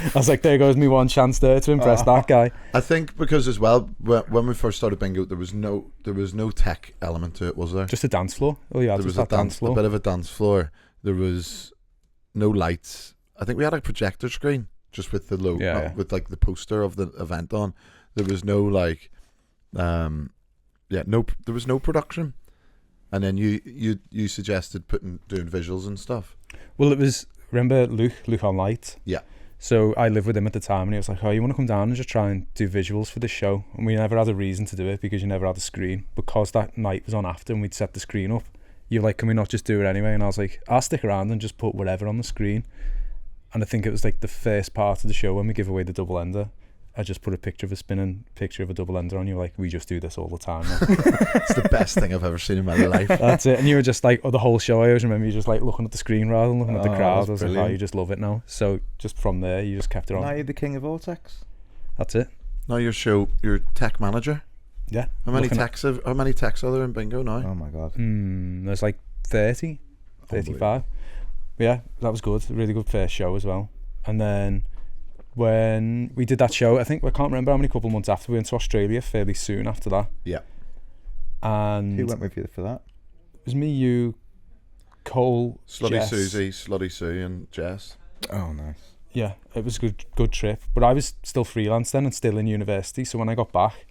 I was like, there goes me one chance there to impress that guy. I think because as well, when we first started bingo, there was no tech element to it, was there? Just a dance floor. Oh yeah, there was a bit of a dance floor. There was no lights. I think we had a projector screen just with the logo, with like the poster of the event on. There was no like, there was no production. And then you suggested doing visuals and stuff. Well, it was, remember Luke on Light? Yeah. So I lived with him at the time, and he was like, oh, you want to come down and just try and do visuals for this show? And we never had a reason to do it because you never had a screen. Because that night was on after and we'd set the screen up, you're like, can we not just do it anyway? And I was like, I'll stick around and just put whatever on the screen. And I think it was like the first part of the show when we give away the double ender, I just put a picture of a spinning picture of a double ender on. You were like, we just do this all the time now. It's the best thing I've ever seen in my life. That's it. And you were just like, the whole show I always remember you just like looking at the screen rather than looking at the crowd. I was like, oh, you just love it now. So just from there you just kept it on. Now you're the king of all techs. That's it. Now your tech manager. Yeah. How many techs are there in bingo now? Oh my God. There's like 30, 35. Yeah, that was good. A really good first show as well. And then when we did that show, I think, I can't remember how many couple months after, we went to Australia fairly soon after that. Yeah. And who went with you for that? It was me, you, Cole, Slutty Jess. Susie, Slutty Sue and Jess. Oh, nice. Yeah, it was a good trip. But I was still freelance then and still in university. So when I got back,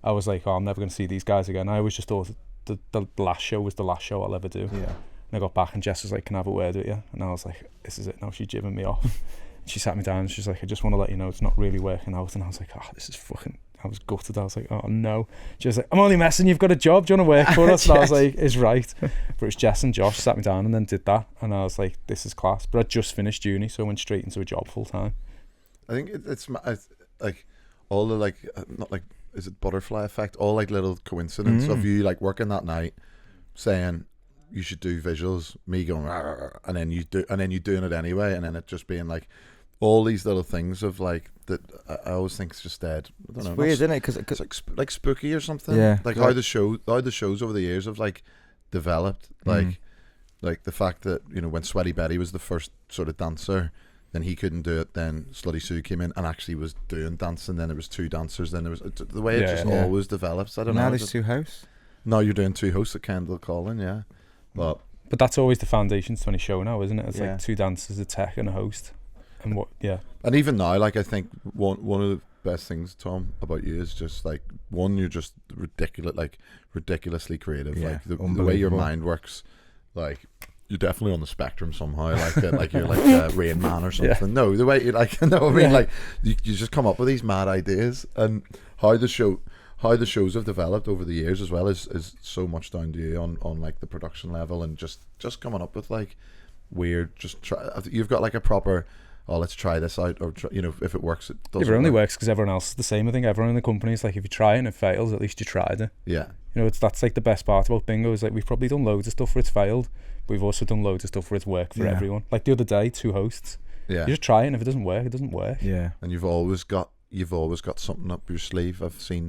I was like, oh, I'm never going to see these guys again. I always just thought the last show was the last show I'll ever do. Yeah. And I got back and Jess was like, can I have a word with you? And I was like, this is it now. She's jibbing me off. She sat me down and she's like, I just want to let you know it's not really working out. And I was like, oh, this is fucking... I was gutted. I was like, oh no. She was like, I'm only messing, you've got a job, do you want to work for us? And I was like, it's right. But it was Jess and Josh sat me down and then did that, and I was like, this is class. But I'd just finished uni, so I went straight into a job full time. I think it's like all the like, not like, is it butterfly effect? All like little coincidence of you like working that night saying you should do visuals, me going and then you doing it anyway, and then it just being like all these little things of like that. I always think it's just dead. I don't know. It's weird, isn't it? Because it's like spooky or something. Yeah. Like how the shows over the years have like developed. Like the fact that, you know, when Sweaty Betty was the first sort of dancer, then he couldn't do it. Then Slutty Sue came in and actually was doing dancing. Then there was two dancers. Then there was the way it just always develops. I don't know. Now there's two hosts. No, you're doing two hosts at Kendall Calling, yeah. But that's always the foundations to any show now, isn't it? It's like two dancers, a tech, and a host. And and even now, like, I think one of the best things, Tom, about you is just like, one, you're just ridiculously creative. Like the way your mind works, like you're definitely on the spectrum somehow, like you're like Rain Man or something. No, the way you like, no, I mean, like you just come up with these mad ideas, and how the shows have developed over the years as well is so much down to you on like the production level, and just coming up with like weird, you've got like a proper, oh, let's try this out, or if it works, it doesn't. If it only works because everyone else is the same. I think everyone in the company is like, if you try it and it fails, at least you tried it. Yeah. That's like the best part about bingo, is like we've probably done loads of stuff where it's failed, but we've also done loads of stuff where it's worked for everyone. Like the other day, 2 hosts. Yeah. You just try it, and if it doesn't work, it doesn't work. Yeah. And you've always got something up your sleeve. I've seen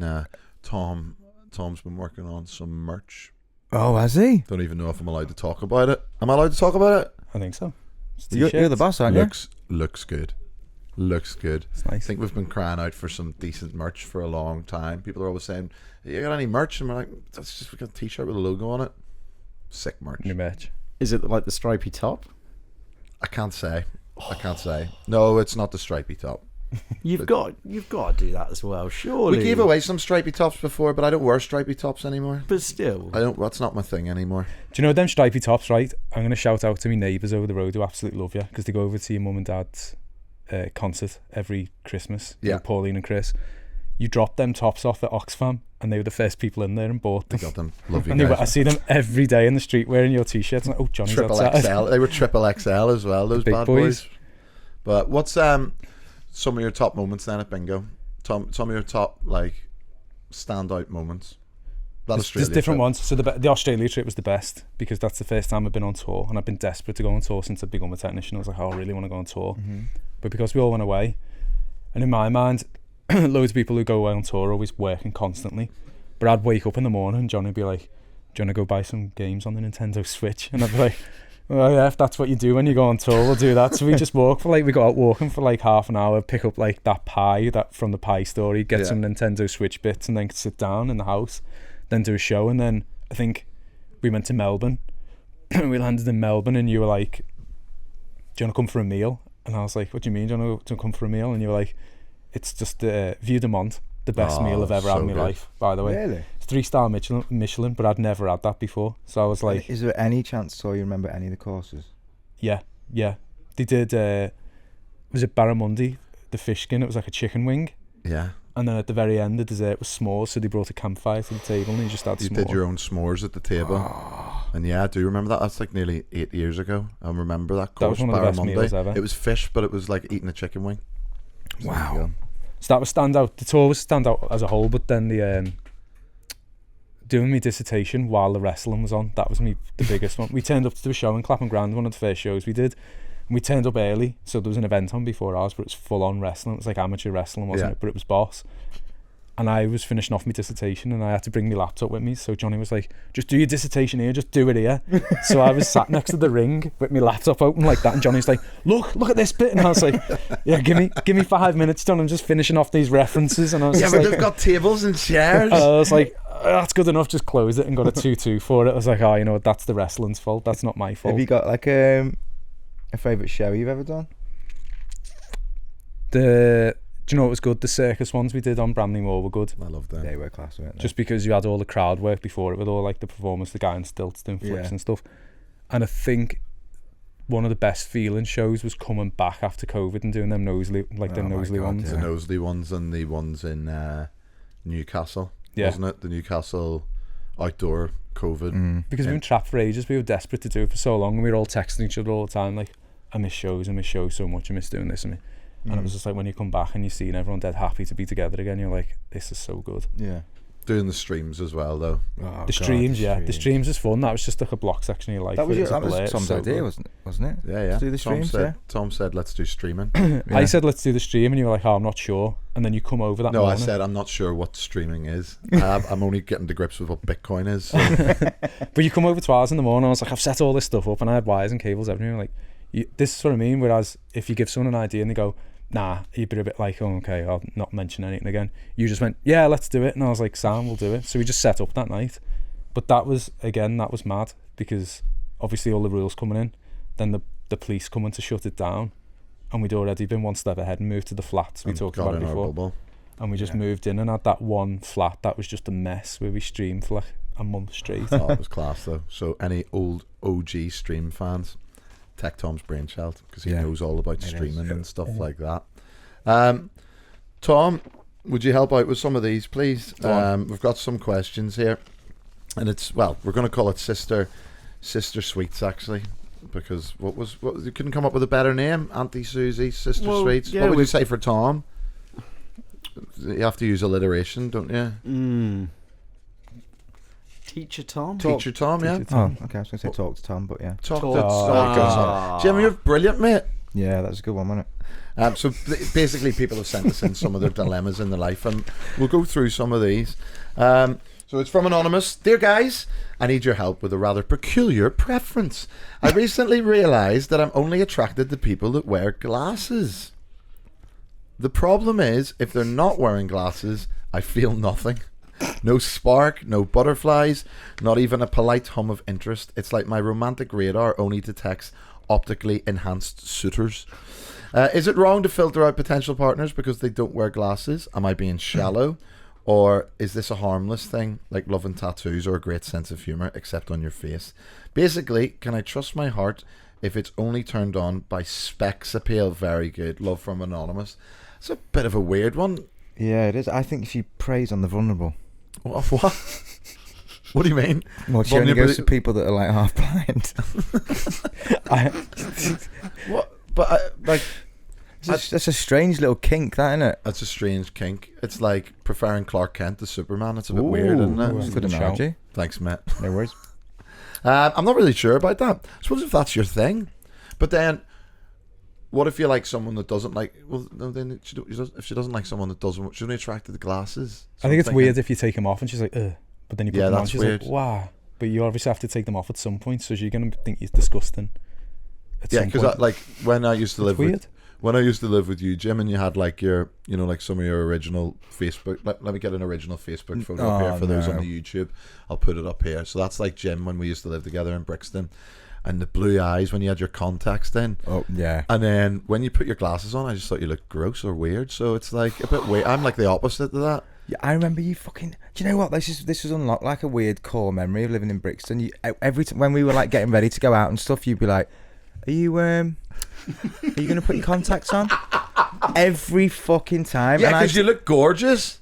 Tom's been working on some merch. Oh, has he? Don't even know if I'm allowed to talk about it. Am I allowed to talk about it? I think so. You're the boss, aren't you? Looks good. Looks good. It's nice. I think we've been crying out for some decent merch for a long time. People are always saying, "You got any merch?" And we're like, "That's just, we got a t-shirt with a logo on it." Sick merch. New merch. Is it like the stripy top? I can't say. No, it's not the stripy top. You've got to do that as well, surely. We gave away some stripy tops before, but I don't wear stripy tops anymore. But still, That's not my thing anymore. Do you know them stripy tops, right? I'm going to shout out to my neighbours over the road who absolutely love you, because they go over to your mum and dad's concert every Christmas. Yeah. Pauline and Chris. You dropped them tops off at Oxfam, and they were the first people in there and bought them. Got them. Love you And guys. I see them every day in the street wearing your t-shirts. Like, oh, Johnny's Triple outside. XL. They were triple XL as well, those Big bad boys. But what's some of your top moments then at bingo? Some of your top like standout moments. There's different ones. So the Australia trip was the best, because that's the first time I've been on tour, and I've been desperate to go on tour since I've become a technician. I was like, oh, I really want to go on tour. Mm-hmm. But because we all went away, and in my mind, loads of people who go away on tour are always working constantly. But I'd wake up in the morning and Johnny would be like, do you want to go buy some games on the Nintendo Switch? And I'd be like, well, yeah, if that's what you do when you go on tour, we'll do that. So we just we go out walking for like half an hour, pick up like that pie from the pie story, get some Nintendo Switch bits, and then sit down in the house, then do a show. And then I think we went to Melbourne. We landed in Melbourne, and you were like, do you want to come for a meal? And I was like, what do you mean, do you want to come for a meal? And you were like, it's just Vue de Mont, the best meal I've ever had in my life, by the way. Really? It's 3-star Michelin, but I'd never had that before. So I was like... Is there any chance, so you remember any of the courses? Yeah. They did, was it barramundi, the fish skin? It was like a chicken wing. Yeah. And then at the very end, the dessert was s'mores, so they brought a campfire to the table and you just had s'mores. You did your own s'mores at the table. And yeah, I do remember that. That's like nearly 8 years ago. I remember that course. That was one of the best meals ever. It was fish, but it was like eating a chicken wing. Wow. So that was standout. The tour was standout as a whole, but then the doing my dissertation while the wrestling was on, that was the biggest one. We turned up to do a show in Clapham Grand, one of the first shows we did, and we turned up early, so there was an event on before ours, but it was full on wrestling. It was like amateur wrestling, wasn't it? But it was boss. And I was finishing off my dissertation, and I had to bring my laptop with me, so Johnny was like, just do your dissertation here, just do it here. So I was sat next to the ring with my laptop open like that, and Johnny's like, look at this bit. And I was like, yeah, give me 5 minutes, John, I'm just finishing off these references. And I was but they've got tables and chairs. I was like, that's good enough, just close it, and got a 2-2 for it. I was like, oh, you know what, that's the wrestling's fault, that's not my fault. Have you got like a favourite show you've ever done? Do you know what was good? The circus ones we did on Bramley Moor were good. I love them. They were class, weren't they? Just because you had all the crowd work before it, with all like the performance, the guy on stilts doing flips and stuff. And I think one of the best feeling shows was coming back after COVID and doing them Knowsley, like the Knowsley ones. The Knowsley ones and the ones in Newcastle, wasn't it? The Newcastle outdoor COVID. Because we were trapped for ages. We were desperate to do it for so long, and we were all texting each other all the time like, I miss shows so much, I miss doing this. And it was just like, when you come back and you're seeing everyone dead happy to be together again, you're like, this is so good. Yeah. Doing the streams as well, though. The streams was fun. That was just like a block section of your life. That was Tom's idea, wasn't it? Yeah. To do the streams, Tom said, let's do streaming. I said, let's do the stream, and you were like, oh, I'm not sure. And then you come over that morning. I said, I'm not sure what streaming is. I'm only getting to grips with what Bitcoin is. So. But you come over to ours in the morning, I was like, I've set all this stuff up, and I had wires and cables everywhere. Like, this is what I mean. Whereas if you give someone an idea and they go, nah, you'd be a bit like, oh, okay, I'll not mention anything again. You just went, yeah, let's do it. And I was like, Sam, we'll do it. So we just set up that night. But that was mad, because obviously all the rules coming in, then the police coming to shut it down, and we'd already been one step ahead and moved to the flats we talked about before. and we just moved in and had that one flat that was just a mess where we streamed for like a month straight. Oh, it was class though. So any old OG stream fans, Tech Tom's brainchild, because he knows all about streaming and stuff like that. Tom, would you help out with some of these, please? We've got some questions here, and it's, well, we're going to call it Sister Sweets, actually, because what you couldn't come up with a better name? Auntie Susie, Sister Sweets. Yeah, what would you say for Tom? You have to use alliteration, don't you? Teacher Tom? Teacher Tom, yeah. Oh, okay. I was going to say talk to Tom, but yeah. Talk to Tom. Jim, you're brilliant, mate. Yeah, that's a good one, wasn't it? So basically, people have sent us in some of their dilemmas in their life, and we'll go through some of these. So it's from Anonymous. Dear guys, I need your help with a rather peculiar preference. I recently realised that I'm only attracted to people that wear glasses. The problem is, if they're not wearing glasses, I feel nothing. No spark, no butterflies, not even a polite hum of interest. It's like my romantic radar only detects optically enhanced suitors. Is it wrong to filter out potential partners because they don't wear glasses? Am I being shallow? Or is this a harmless thing, like love and tattoos or a great sense of humour, except on your face? Basically, can I trust my heart if it's only turned on by specs appeal? Very good. Love from Anonymous. It's a bit of a weird one. Yeah, it is. I think she preys on the vulnerable. What? What do you mean? Well, she only goes to people that are like half blind. What? But like, that's a strange little kink, that, isn't it? That's a strange kink. It's like preferring Clark Kent to Superman. It's a bit weird, isn't it? That's a good analogy. Thanks, Matt. No worries. I'm not really sure about that. I suppose if that's your thing, but then, what if you like someone that doesn't like? Well, no. Then if she doesn't like someone that doesn't, she's only attracted to glasses. So I think it's weird if you take them off and she's like, ugh. But then you put them on, she's weird. like, wow. But you obviously have to take them off at some point, so you're gonna think he's disgusting. Yeah, because like when I used to live weird. with you, Jim, and you had like your, like some of your original Facebook. Let me get an original Facebook photo up here for those on the YouTube. I'll put it up here. So that's like Jim when we used to live together in Brixton, and the blue eyes when you had your contacts in. Oh yeah. And then when you put your glasses on, I just thought you looked gross or weird. So it's like a bit weird. I'm like the opposite of that. Yeah, I remember you fucking. Do you know what? This was unlocked like a weird core memory of living in Brixton. You, every time when we were like getting ready to go out and stuff, you'd be like, "Are you gonna put your contacts on?" Every fucking time. Yeah, because you look gorgeous.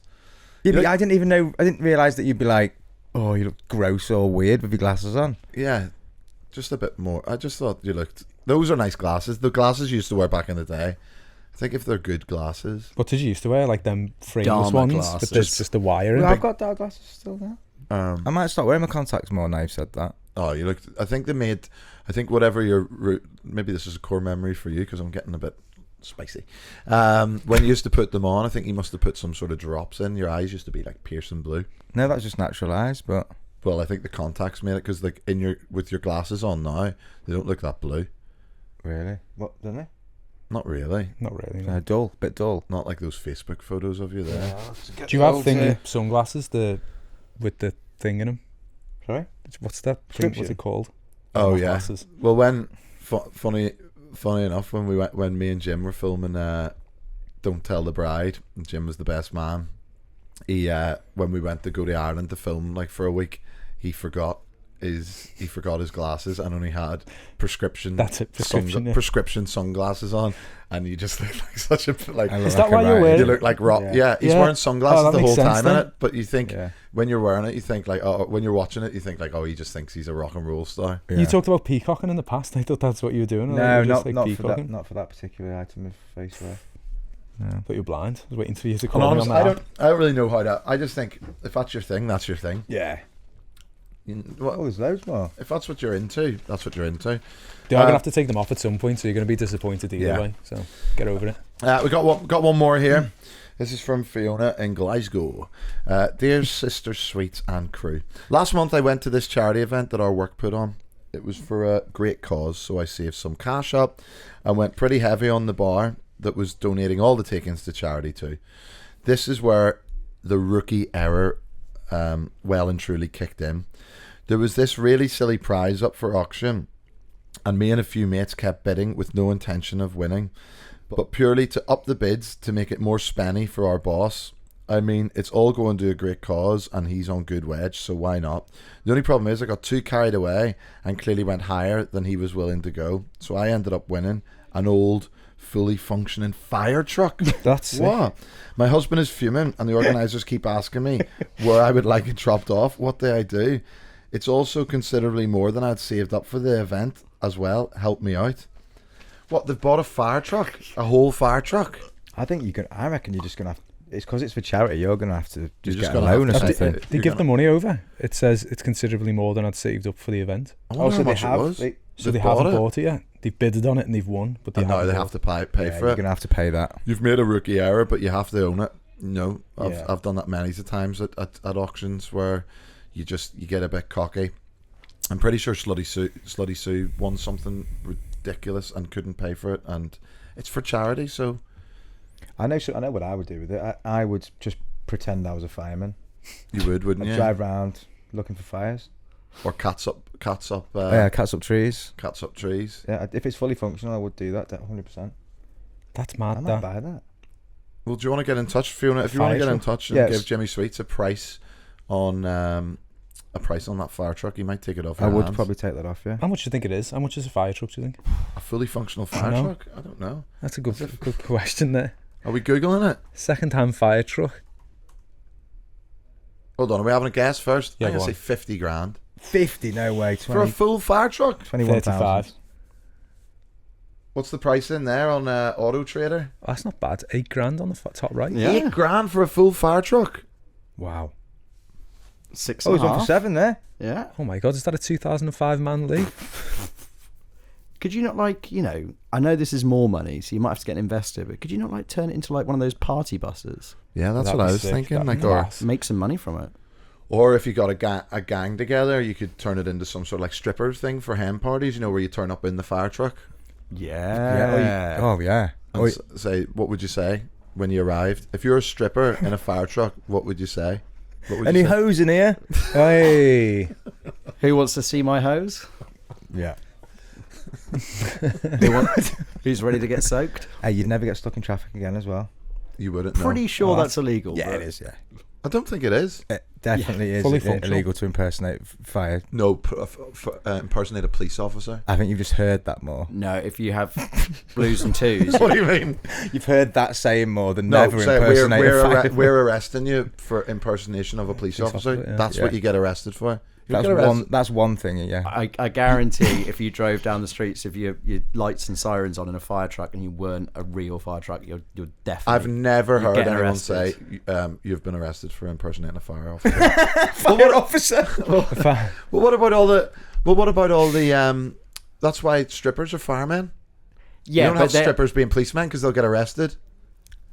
Yeah, but I didn't realise that you'd be like, "Oh, you look gross or weird with your glasses on." Yeah, just a bit more. I just thought you looked. Those are nice glasses. The glasses you used to wear back in the day. I think if they're good glasses. What did you used to wear? Like them frameless Dharma ones? glasses. But there's just the wire in Well, it. I've got dark glasses still now. I might start wearing my contacts more now you've said that. Oh, you looked. I think whatever maybe this is a core memory for you because I'm getting a bit spicy. When you used to put them on, I think you must have put some sort of drops in. Your eyes used to be like piercing blue. No, that's just natural eyes, but. Well, I think the contacts made it because like with your glasses on now, they don't look that blue. Really? What, don't they? Not really. Not really. No. Dull, bit dull. Not like those Facebook photos of you there. Do you have thingy sunglasses with the thing in them? Sorry? What's that thing? What's it called? Oh yeah. Glasses. Well, when funny enough, when me and Jim were filming Don't Tell the Bride, and Jim was the best man. He when we went to go to Ireland to film like for a week, he forgot his glasses and only had prescription sunglasses on, and you just look like such a like. Is that why you're wearing? You look like rock. Yeah, he's wearing sunglasses the whole time in it. But you think when you're wearing it, you think like, oh, when you're watching it, you think like, oh, he just thinks he's a rock and roll star. Yeah. You talked about peacocking in the past. I thought that's what you were doing. No, not for that particular item of face wear. No. I thought you were blind. I was waiting for you to call me on that. I don't really know how to. I just think if that's your thing, that's your thing. Yeah. Well, there's loads more. If that's what you're into, that's what you're into. They are going to have to take them off at some point, so you're going to be disappointed either way. So get over it. We got one more here. This is from Fiona in Glasgow. Dear Sister Sweets and crew, last month I went to this charity event that our work put on. It was for a great cause, so I saved some cash up and went pretty heavy on the bar that was donating all the takings to charity too. This is where the rookie error well and truly kicked in. There was this really silly prize up for auction, and me and a few mates kept bidding with no intention of winning, but purely to up the bids to make it more spenny for our boss, I mean, it's all going to a great cause, and he's on good wedge, so why not? The only problem is I got too carried away and clearly went higher than he was willing to go. So I ended up winning an old, fully functioning fire truck. That's what? My husband is fuming, and the organisers keep asking me where I would like it dropped off. What do I do? It's also considerably more than I'd saved up for the event as well. Help me out. What, they've bought a fire truck? A whole fire truck? I reckon you're just gonna have. It's because it's for charity. You're gonna have to just just get a gonna loan or have to- something. They give the money over. It says it's considerably more than I'd saved up for the event. I wonder how much it was. So they bought haven't it? bought it yet. They've bidded on it and they've won, but they And now haven't they bought have to pay Yeah, for you're it. gonna have to pay that. You've made a rookie error, but you have to own it. You know, Yeah. I've done that many times at auctions where you get a bit cocky. I'm pretty sure Slutty Sue won something ridiculous and couldn't pay for it, and it's for charity. So I know what I would do with it. I would just pretend I was a fireman. you would, wouldn't I'd you? drive around looking for fires. Or cats up Cats up trees. cats up trees. Yeah, if it's fully functional, I would do that 100%. That. I might buy that. Well, do you want to get in touch, Fiona? If you want to get in touch and give Jimmy Sweets a price on that fire truck, he might take it off. I your would hands. probably take that off. Yeah. How much do you think it is? How much is a fire truck, do you think? A fully functional fire know. truck? I don't know. That's a good question there. Are we googling it? Second-hand fire truck. Hold on, are we having a guess first? Yeah, I'm go gonna on. say 50 grand 50? No way. for a full fire truck. 21,000. What's the price in there on Auto Trader? Oh, that's not bad. 8 grand on the top right. Yeah. 8 grand for a full fire truck. Wow. 6 Oh, and he's a on for half. 7 there. Yeah. Oh my God, is that a 2005 man league? Could you not, like, you know, I know this is more money, so you might have to get an investor, but could you not, like, turn it into, like, one of those party buses? Yeah, that's That'd what be I was sick. thinking. That'd Like, be class. Make some money from it. or if you got a gang together, you could turn it into some sort of like stripper thing for hen parties. You know, where you turn up in the fire truck Yeah. Oh yeah. and say, what would you say when you arrived? If you're a stripper in a fire truck, what would you say? What would Any you say? hose in here? Hey. Who wants to see my hose? Yeah. Who's ready to get soaked? Hey, you'd never get stuck in traffic again as well. You wouldn't know. Pretty sure Oh, that's illegal. Yeah, but- it is. Yeah. I don't think it is. It definitely is fully functional. illegal to impersonate fire. No, impersonate a police officer. I think you've just heard that more. No, if you have blues and twos. What do you mean? You've heard that saying more than No, never say impersonate a fire. we're arresting you for impersonation of a police officer. officer, yeah. That's what Yeah. you get arrested for. You That's get arrested. one. That's one thing. Yeah. I guarantee if you drove down the streets with your lights and sirens on in a fire truck and you weren't a real fire truck, you're definitely. I've never heard getting anyone arrested. say you've been arrested for impersonating a fire officer. Fire officer. Well, what about all the? Well, what about all the? That's why strippers are firemen. Yeah, you don't but have they're- strippers being policemen because they'll get arrested.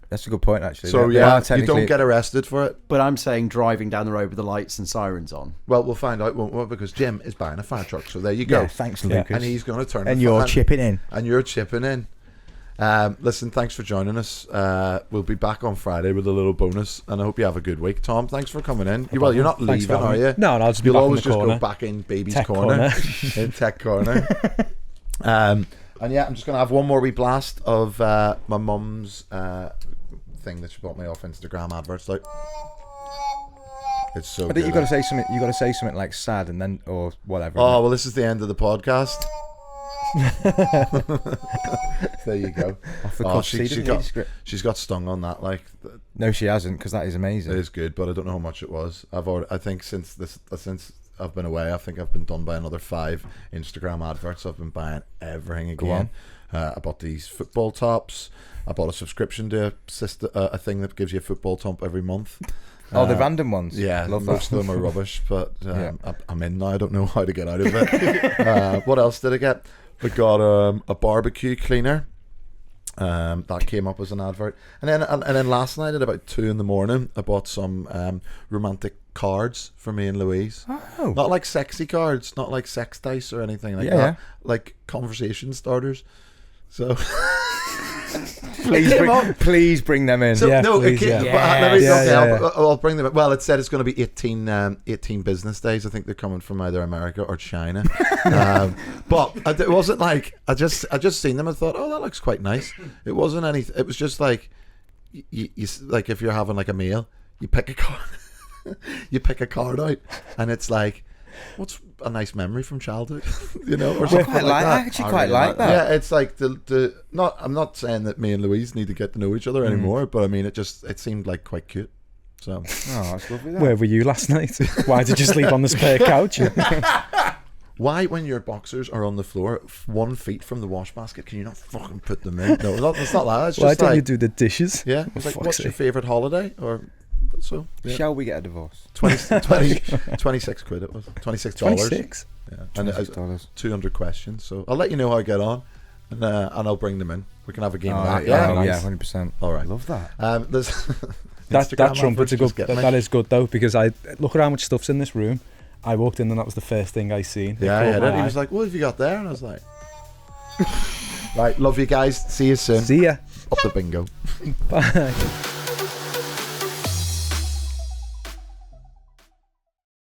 That's a good point, actually. So They are yeah, you technically- don't get arrested for it. But I'm saying driving down the road with the lights and sirens on. Well, we'll find out, won't we? Because Jim is buying a fire truck. So there you go. Yeah, thanks, Yeah. Lucas. And he's going to turn. And the you're fan- chipping in. And you're chipping in. Listen, thanks for joining us. We'll be back on Friday with a little bonus, and I hope you have a good week. Tom, thanks for coming in. Well, you're not Thanks for leaving, are having me. you? No, I'll just be You'll back in always the just corner. go back in baby's Tech corner, in tech corner. And yeah, I'm just gonna have one more wee blast of my mum's thing that she bought me off Instagram adverts. Like, it's so. I think you good. got to say something. You got to say something like sad and then or whatever. Oh well, this is the end of the podcast. There you go. Off the Oh, cuff. she- See, she didn't got- need a script. She's got stung on that. Like, No, she hasn't, because that is it amazing. is good, but I don't know how much it was. I think since I've been away, I think I've been done by another 5 Instagram adverts. I've been buying everything again. I bought these football tops. I bought a subscription to a thing that gives you a football top every month. Oh, the random ones. Yeah, Love most that. of them are rubbish, but Yeah. I'm in now. I don't know how to get out of it. What else did I get? I got a barbecue cleaner. That came up as an advert, and then last night at about 2 a.m, I bought some romantic cards for me and Louise. Oh. Not like sexy cards, not like sex dice or anything like Yeah. that. Like conversation starters. So Please bring them in. So Yeah, no, please, it can't, yeah. but let me, Yeah, okay, yeah, I'll bring them. Well, it said it's going to be 18 business days. I think they're coming from either America or China. But it wasn't like I just seen them and thought, oh, that looks quite nice. It wasn't anything. It was just like you like if you're having like a meal, you pick a card, you pick a card out, and it's like, what's a nice memory from childhood, you know, or something like that. I actually quite like that. Yeah, it's like the not. I'm not saying that me and Louise need to get to know each other anymore, but I mean, it seemed like quite cute. So, that's lovely. Where were you last night? Why did you sleep on the spare couch? why, when your boxers are on the floor 1 feet from the wash basket, can you not fucking put them in? No, it's not that. It's Why just don't like, you do the dishes? yeah, it's like, what's your favourite holiday? Or so. Yeah. Shall we get a divorce? 26 quid it was. $26. 26. Yeah, and it has $26. 200 questions. So I'll let you know how I get on, and I'll bring them in. We can have a game of that. Yeah, Yeah, yeah, 100%. all right. I love that. There's That trumpet's a good. Instagram That is good though, because I look at how much stuff's in this room. I walked in and that was the first thing I seen. Yeah, I had it. He eye. was like, "What have you got there?" And I was like, "Right, love you guys. See you soon. See ya. Up the bingo." Bye.